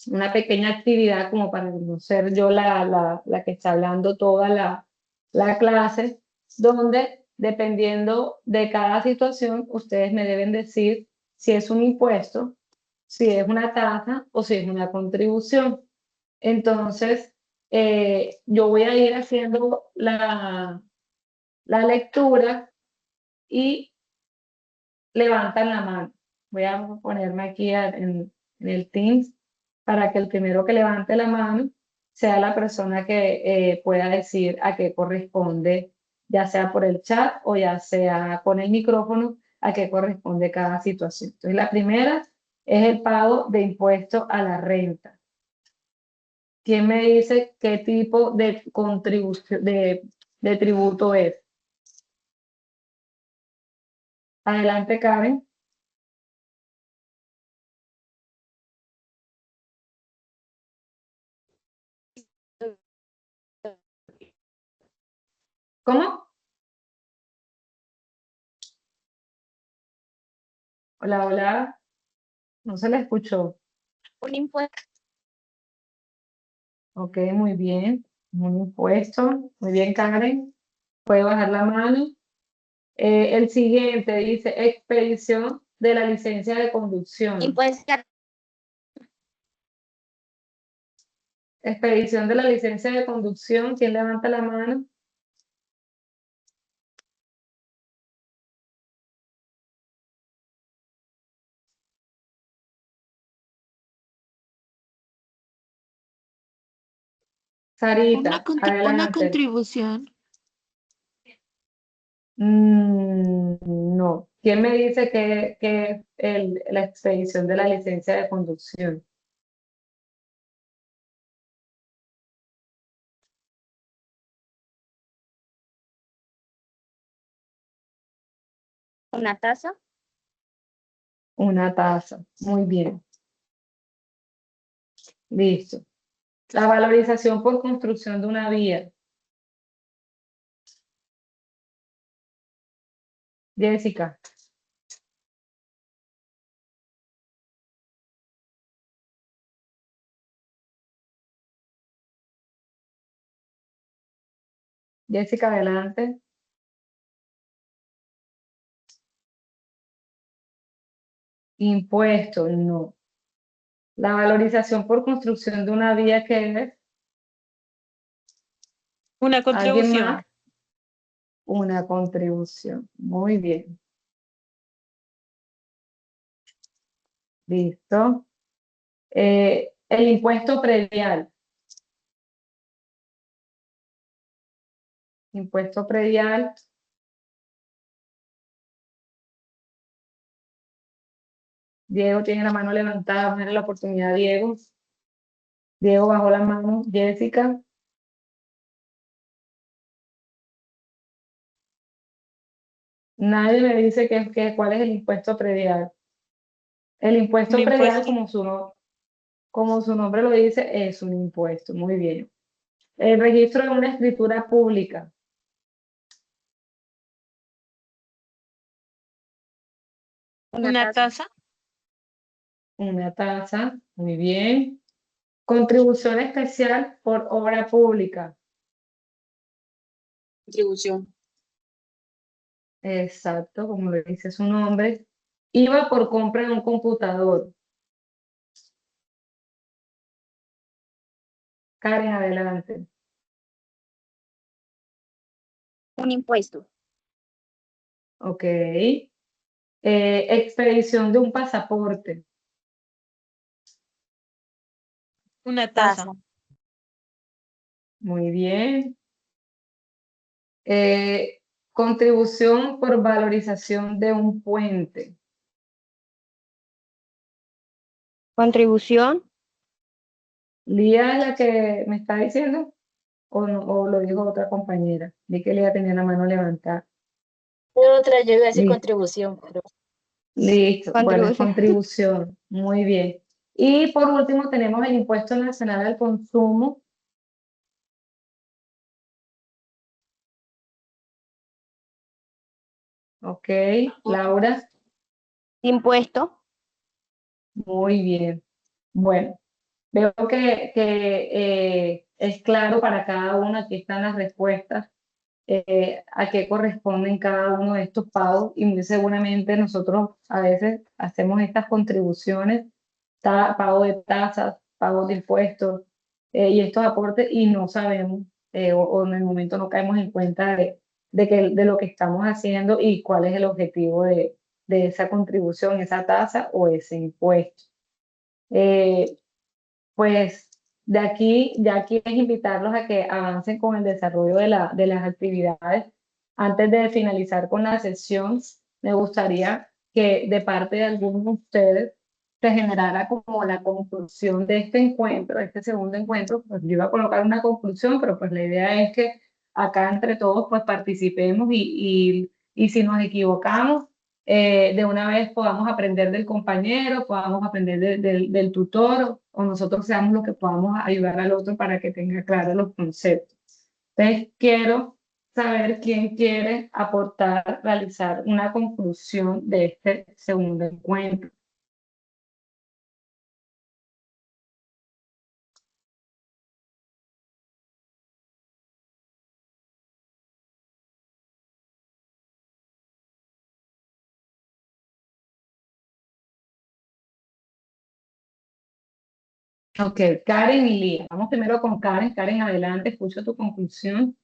[SPEAKER 1] una pequeña actividad como para no ser yo la que está hablando toda la clase, donde dependiendo de cada situación, ustedes me deben decir si es un impuesto, si es una tasa o si es una contribución. Entonces, yo voy a ir haciendo la lectura y levantan la mano. Voy a ponerme aquí en el Teams para que el primero que levante la mano sea la persona que pueda decir a qué corresponde, ya sea por el chat o ya sea con el micrófono, a qué corresponde cada situación. Entonces, la primera es el pago de impuesto a la renta. ¿Quién me dice qué tipo de contribución, de tributo es? Adelante, Karen. ¿Cómo? Hola, hola. No se le escuchó.
[SPEAKER 2] Un impuesto.
[SPEAKER 1] Ok, muy bien. Un impuesto. Muy bien, Karen. Puede bajar la mano. El siguiente dice expedición de la licencia de conducción.
[SPEAKER 2] Impuesto.
[SPEAKER 1] Expedición de la licencia de conducción. ¿Quién levanta la mano? Sarita,
[SPEAKER 5] Una
[SPEAKER 1] adelante.
[SPEAKER 5] contribución.
[SPEAKER 1] No. ¿Quién me dice que la expedición de la licencia de conducción?
[SPEAKER 2] Una tasa.
[SPEAKER 1] Una tasa. Muy bien. Listo. La valorización por construcción de una vía. Jessica. Jessica, adelante. Impuesto, no. La valorización por construcción de una vía, ¿qué es?
[SPEAKER 5] Una
[SPEAKER 1] ¿Alguien
[SPEAKER 5] contribución.
[SPEAKER 1] más? Una contribución. Muy bien. Listo. El impuesto predial. Impuesto predial. Diego tiene la mano levantada, vamos a darle la oportunidad a Diego. Diego bajó la mano. Jessica. Nadie me dice cuál es el impuesto predial. El impuesto
[SPEAKER 2] Un
[SPEAKER 1] predial,
[SPEAKER 2] impuesto.
[SPEAKER 1] como su nombre lo dice, es un impuesto. Muy bien. El registro de una escritura pública.
[SPEAKER 2] Una tasa.
[SPEAKER 1] Una tasa. Muy bien. Contribución especial por obra pública.
[SPEAKER 5] Contribución.
[SPEAKER 1] Exacto, como le dice su nombre. IVA por compra de un computador. Karen, adelante.
[SPEAKER 2] Un impuesto.
[SPEAKER 1] Ok. Expedición de un pasaporte.
[SPEAKER 6] Una tasa.
[SPEAKER 1] Muy bien. Contribución por valorización de un puente.
[SPEAKER 2] Contribución.
[SPEAKER 1] ¿Lía es la que me está diciendo? ¿O, no, o lo dijo otra compañera? Vi que Lía tenía la mano levantada.
[SPEAKER 5] Otra, yo iba a decir
[SPEAKER 1] Listo.
[SPEAKER 5] contribución, pero
[SPEAKER 1] Listo. Bueno, es
[SPEAKER 2] Contribución.
[SPEAKER 1] contribución. Muy bien. Y por último tenemos el impuesto nacional al consumo. Ok, Laura.
[SPEAKER 2] Impuesto.
[SPEAKER 1] Muy bien. Bueno, veo que es claro para cada uno. Aquí están las respuestas. A qué corresponden cada uno de estos pagos y muy seguramente nosotros a veces hacemos estas contribuciones, pago de tasas, pago de impuestos y estos aportes y no sabemos o en el momento no caemos en cuenta de lo que estamos haciendo y cuál es el objetivo de esa contribución, esa tasa o ese impuesto. Eh, pues de aquí es invitarlos a que avancen con el desarrollo de las actividades. Antes de finalizar con la sesión, me gustaría que de parte de algunos de ustedes se generara como la conclusión de este encuentro, de este segundo encuentro. Pues yo iba a colocar una conclusión, pero pues la idea es que acá entre todos pues participemos y si nos equivocamos, de una vez podamos aprender del compañero, podamos aprender del tutor o nosotros seamos los que podamos ayudar al otro para que tenga claros los conceptos. Entonces, quiero saber quién quiere aportar, realizar una conclusión de este segundo encuentro. Ok, Karen y Lía. Vamos primero con Karen. Karen, adelante, escucho tu conclusión.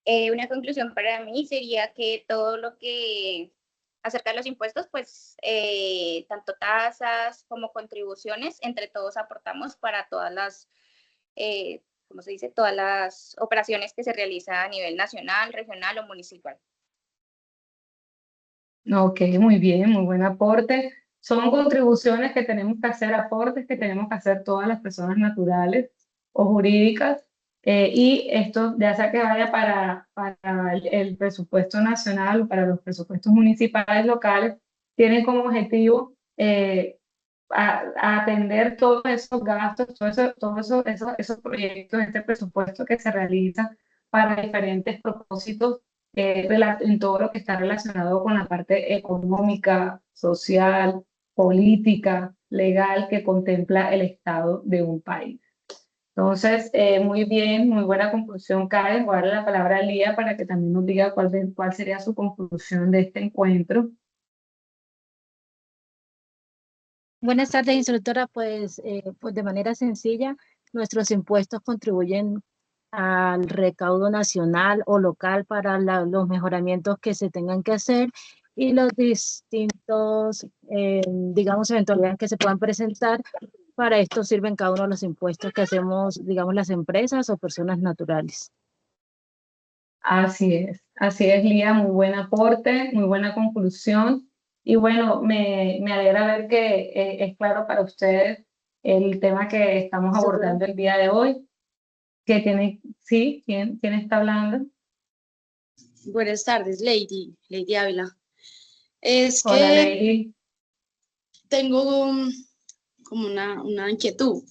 [SPEAKER 2] Una conclusión para mí sería que todo lo que acerca de los impuestos, pues tanto tasas como contribuciones, entre todos aportamos para todas las, ¿cómo se dice? Todas las operaciones que se realizan a nivel nacional, regional o municipal.
[SPEAKER 1] Ok, muy bien, muy buen aporte. Son contribuciones que tenemos que hacer, aportes que tenemos que hacer todas las personas naturales o jurídicas. Y esto, ya sea que vaya para el presupuesto nacional o para los presupuestos municipales locales, tienen como objetivo a atender todos esos gastos, esos proyectos, este presupuesto que se realiza para diferentes propósitos en todo lo que está relacionado con la parte económica, social, política, legal que contempla el Estado de un país. Entonces, muy bien, muy buena conclusión, Karen. Voy a darle la palabra a Lía para que también nos diga cuál sería su conclusión de este encuentro.
[SPEAKER 6] Buenas tardes, instructora. Pues de manera sencilla, nuestros impuestos contribuyen al recaudo nacional o local para los mejoramientos que se tengan que hacer y los distintos, digamos, eventualidades que se puedan presentar para esto sirven cada uno de los impuestos que hacemos, digamos, las empresas o personas naturales.
[SPEAKER 1] Así es, Lía, muy buen aporte, muy buena conclusión. Y bueno, me alegra ver que es claro para ustedes el tema que estamos abordando el día de hoy. Que tiene, sí, ¿quién está hablando?
[SPEAKER 7] Buenas tardes, Lady Ávila. Es
[SPEAKER 1] Hola,
[SPEAKER 7] que
[SPEAKER 1] Lady.
[SPEAKER 7] tengo como una inquietud.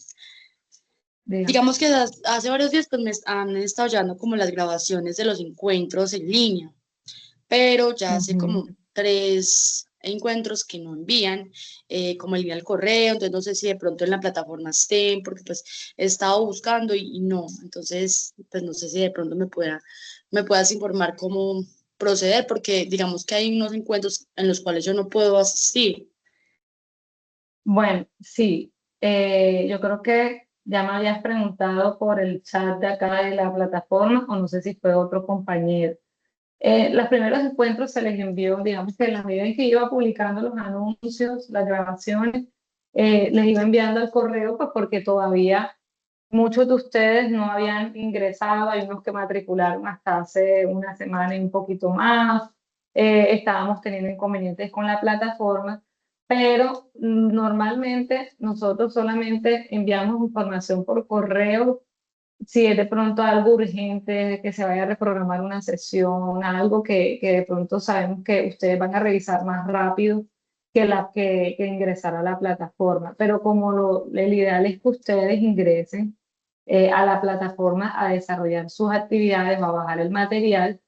[SPEAKER 1] Dígame.
[SPEAKER 7] Digamos que hace varios días pues, me han estado llegando como las grabaciones de los encuentros en línea, pero ya hace como 3 encuentros que no envían, como el día al correo, entonces no sé si de pronto en la plataforma estén, porque pues he estado buscando y no, entonces pues no sé si de pronto me puedas informar cómo proceder, porque digamos que hay unos encuentros en los cuales yo no puedo asistir.
[SPEAKER 1] Bueno, sí, yo creo que ya me habías preguntado por el chat de acá de la plataforma, o no sé si fue otro compañero. Los primeros encuentros se les envió, digamos que en la medida en que iba publicando los anuncios, las grabaciones, les iba enviando el correo, pues porque todavía muchos de ustedes no habían ingresado, hay unos que matricularon hasta hace una semana y un poquito más, estábamos teniendo inconvenientes con la plataforma, pero normalmente nosotros solamente enviamos información por correo si es de pronto algo urgente, que se vaya a reprogramar una sesión, algo que de pronto sabemos que ustedes van a revisar más rápido que ingresar a la plataforma. Pero como el ideal es que ustedes ingresen a la plataforma a desarrollar sus actividades o a bajar el material,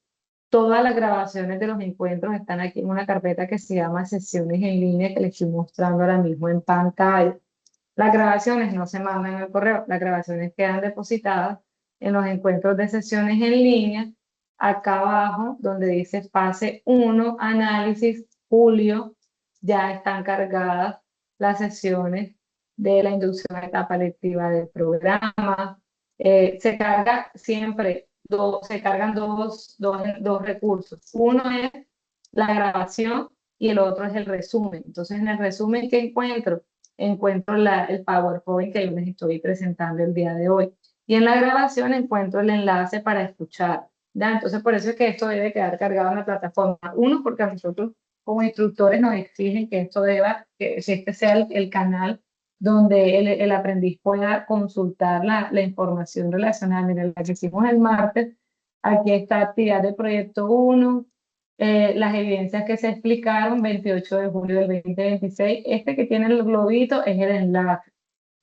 [SPEAKER 1] todas las grabaciones de los encuentros están aquí en una carpeta que se llama sesiones en línea que les estoy mostrando ahora mismo en pantalla. Las grabaciones no se mandan al correo, las grabaciones quedan depositadas en los encuentros de sesiones en línea, acá abajo, donde dice fase 1, análisis, julio, ya están cargadas las sesiones de la inducción a etapa lectiva del programa. Se carga siempre, se cargan dos recursos. Uno es la grabación y el otro es el resumen. Entonces, en el resumen que encuentro el PowerPoint que yo les estoy presentando el día de hoy. Y en la grabación encuentro el enlace para escuchar. ¿Ya? Entonces, por eso es que esto debe quedar cargado en la plataforma. Uno, porque a nosotros como instructores nos exigen que esto que este sea el canal donde el aprendiz pueda consultar la información relacionada. Miren, la que hicimos el martes, aquí está actividad del proyecto 1, las evidencias que se explicaron 28 de julio del 2026. Este que tiene el globito es el enlace.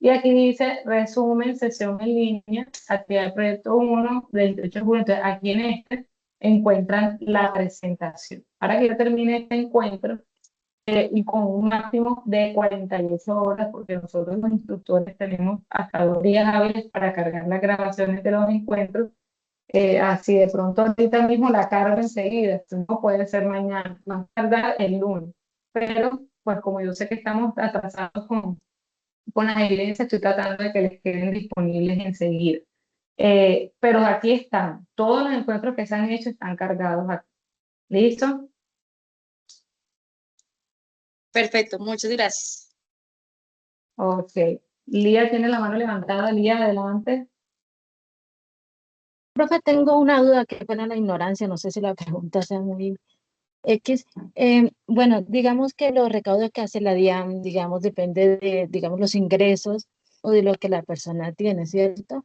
[SPEAKER 1] Y aquí dice resumen, sesión en línea, actividad del proyecto 1, 28 de julio. Entonces, aquí en este encuentran la presentación. Para que yo termine este encuentro y con un máximo de 48 horas, porque nosotros los instructores tenemos hasta 2 días hábiles para cargar las grabaciones de los encuentros. Así de pronto ahorita mismo la cargo enseguida, no puede ser mañana, más tardar el lunes. Pero, pues como yo sé que estamos atrasados con las evidencias, estoy tratando de que les queden disponibles enseguida. Pero aquí están, todos los encuentros que se han hecho están cargados aquí. ¿Listo?
[SPEAKER 7] Perfecto, muchas gracias.
[SPEAKER 1] Ok. Lía tiene la mano levantada. Lía, adelante.
[SPEAKER 6] Profe, tengo una duda, que pena la ignorancia, no sé si la pregunta sea muy X. Bueno, digamos que los recaudos que hace la DIAN, digamos, depende de, digamos, los ingresos o de lo que la persona tiene, ¿cierto?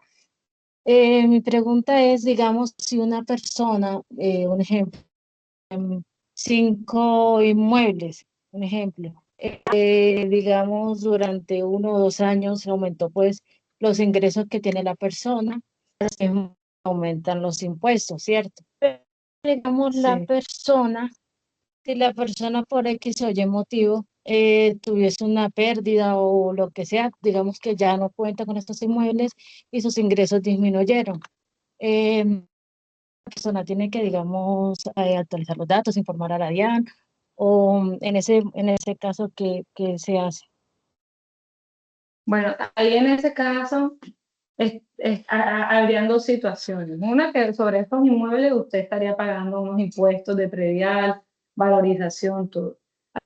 [SPEAKER 6] Mi pregunta es, digamos, si una persona, un ejemplo, 5 inmuebles, un ejemplo, digamos, durante 1 o 2 años aumentó pues los ingresos que tiene la persona, así aumentan los impuestos, ¿cierto? Pero, digamos,
[SPEAKER 1] Sí.
[SPEAKER 6] si la persona por X o Y motivo tuviese una pérdida o lo que sea, digamos que ya no cuenta con estos inmuebles y sus ingresos disminuyeron. La persona tiene que, digamos, actualizar los datos, informar a la DIAN, o en ese caso, ¿qué se hace?
[SPEAKER 1] Bueno, ahí en ese caso habrían dos situaciones. Una que sobre estos inmuebles usted estaría pagando unos impuestos de predial, valorización, todo.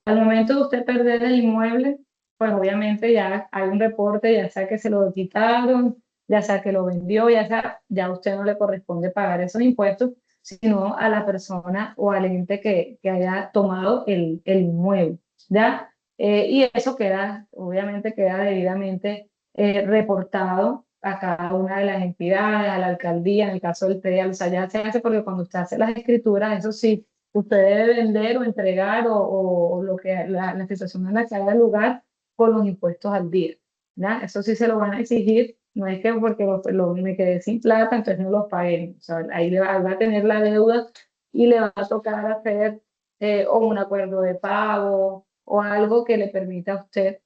[SPEAKER 1] Al momento de usted perder el inmueble, pues obviamente ya hay un reporte, ya sea que se lo quitaron, ya sea que lo vendió, ya sea, ya a usted no le corresponde pagar esos impuestos, sino a la persona o al ente que haya tomado el inmueble, ¿ya? Y eso queda, obviamente queda debidamente reportado a cada una de las entidades, a la alcaldía, en el caso del predial, o sea, ya se hace porque cuando usted hace las escrituras, eso sí, usted debe vender o entregar o lo que la situación en la que haya lugar con los impuestos al día, ¿ya? Eso sí se lo van a exigir, no es que porque me quedé sin plata, entonces no los pagué, o sea, ahí va a tener la deuda y le va a tocar hacer o un acuerdo de pago o algo que le permita a usted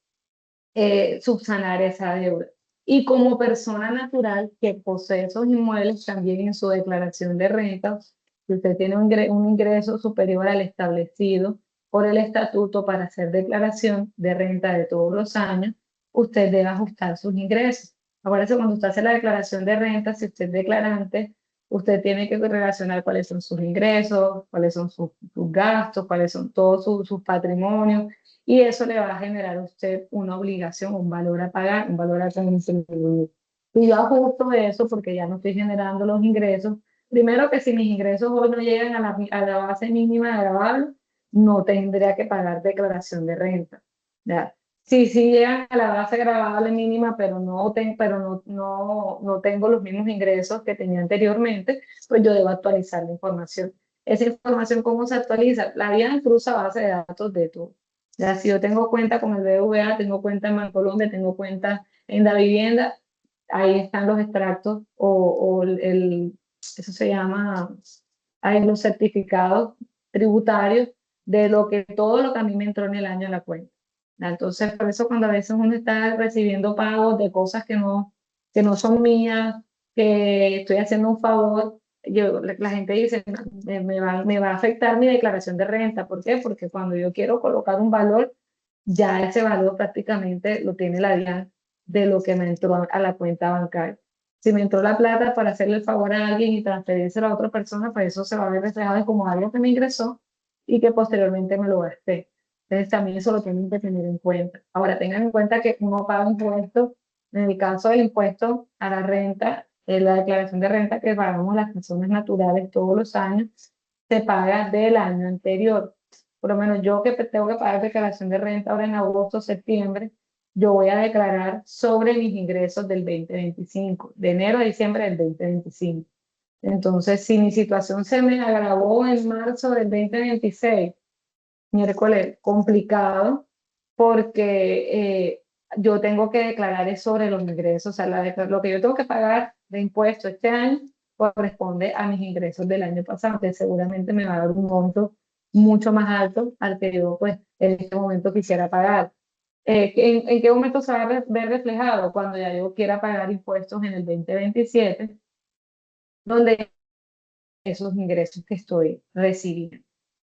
[SPEAKER 1] subsanar esa deuda. Y como persona natural que posee esos inmuebles, también en su declaración de renta, si usted tiene un ingreso superior al establecido por el estatuto para hacer declaración de renta de todos los años, usted debe ajustar sus ingresos. Acuérdese, cuando usted hace la declaración de renta, si usted es declarante, usted tiene que relacionar cuáles son sus ingresos, cuáles son sus gastos, cuáles son todos sus patrimonios, y eso le va a generar a usted una obligación, un valor a pagar, un valor a contribuir. Y yo ajusto eso porque ya no estoy generando los ingresos. Primero que si mis ingresos hoy no llegan a la base mínima de agravable, no tendría que pagar declaración de renta. ¿Ya? Si llegan a la base agravable mínima, pero no tengo los mismos ingresos que tenía anteriormente, pues yo debo actualizar la información. Esa información, ¿cómo se actualiza? La DIAN cruza base de datos de todo. Ya, si yo tengo cuenta con el BBVA, tengo cuenta en Bancolombia, tengo cuenta en Davivienda, ahí están los extractos o eso se llama, hay los certificados tributarios de todo lo que a mí me entró en el año en la cuenta. ¿Ya? Entonces, por eso cuando a veces uno está recibiendo pagos de cosas que no son mías, que estoy haciendo un favor, la gente dice, me va a afectar mi declaración de renta. ¿Por qué? Porque cuando yo quiero colocar un valor, ya ese valor prácticamente lo tiene la DIAN de lo que me entró a la cuenta bancaria. Si me entró la plata para hacerle el favor a alguien y transferírselo a otra persona, pues eso se va a ver reflejado como algo que me ingresó y que posteriormente me lo gasté. Entonces también eso lo tienen que tener en cuenta. Ahora tengan en cuenta que uno paga impuestos, en el caso del impuesto a la renta, la declaración de renta que pagamos las personas naturales todos los años, se paga del año anterior. Por lo menos yo que tengo que pagar declaración de renta ahora en agosto, septiembre, yo voy a declarar sobre mis ingresos del 2025, de enero a diciembre del 2025. Entonces, si mi situación se me agravó en marzo del 2026, miércoles complicado, porque yo tengo que declarar es sobre los ingresos, o sea, lo que yo tengo que pagar de impuestos este año corresponde a mis ingresos del año pasado, que seguramente me va a dar un monto mucho más alto al que yo, pues, en este momento quisiera pagar. ¿En qué momento se va a ver reflejado? Cuando ya yo quiera pagar impuestos en el 2027, donde esos ingresos que estoy recibiendo.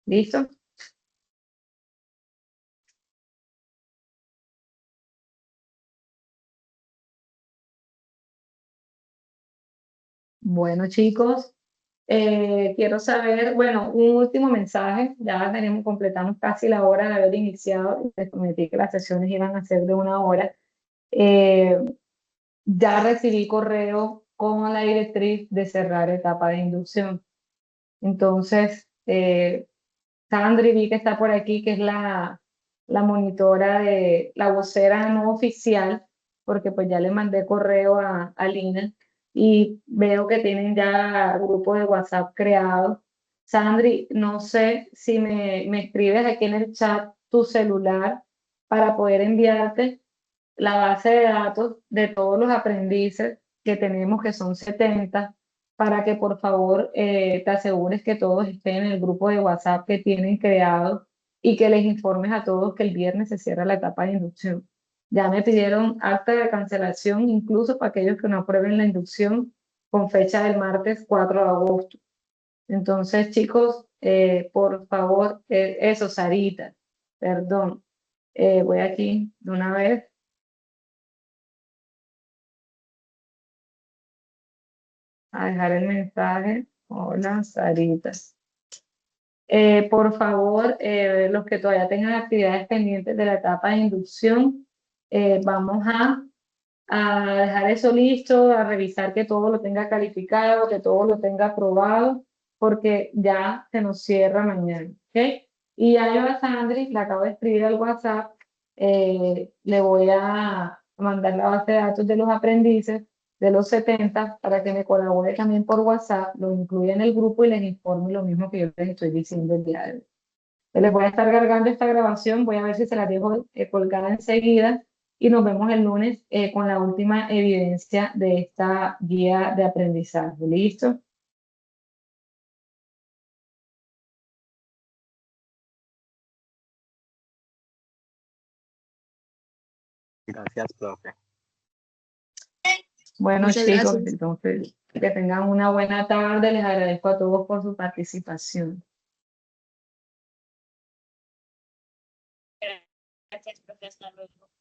[SPEAKER 1] ¿Listo? Bueno, chicos, quiero saber, bueno, un último mensaje. Ya completamos casi la hora de haber iniciado. Les prometí que las sesiones iban a ser de una hora. Eh, ya recibí correo con la directriz de cerrar etapa de inducción. Entonces, Sandri vi que está por aquí, que es la monitora de la vocera no oficial, porque pues ya le mandé correo a Lina y veo que tienen ya grupo de WhatsApp creado. Sandri, no sé si me escribes aquí en el chat tu celular para poder enviarte la base de datos de todos los aprendices que tenemos, que son 70, para que por favor te asegures que todos estén en el grupo de WhatsApp que tienen creado y que les informes a todos que el viernes se cierra la etapa de inducción. Ya me pidieron acta de cancelación, incluso para aquellos que no aprueben la inducción, con fecha del martes 4 de agosto. Entonces, chicos, por favor, eso, Sarita, perdón, voy aquí de una vez. A dejar el mensaje. Hola, Sarita. Por favor, los que todavía tengan actividades pendientes de la etapa de inducción, vamos a dejar eso listo, a revisar que todo lo tenga calificado, que todo lo tenga aprobado, porque ya se nos cierra mañana, ¿ok? Y ya yo a Sandri le acabo de escribir al WhatsApp, le voy a mandar la base de datos de los aprendices de los 70 para que me colabore también por WhatsApp, lo incluya en el grupo y les informe lo mismo que yo les estoy diciendo el día de hoy. Les voy a estar cargando esta grabación, voy a ver si se la dejo colgada enseguida y nos vemos el lunes con la última evidencia de esta guía de aprendizaje. ¿Listo?
[SPEAKER 4] Gracias, profe.
[SPEAKER 1] Bueno,
[SPEAKER 7] Muchas
[SPEAKER 1] chicos,
[SPEAKER 7] gracias.
[SPEAKER 1] entonces que tengan una buena tarde. Les agradezco a todos por su participación.
[SPEAKER 2] Gracias, profe. Hasta luego.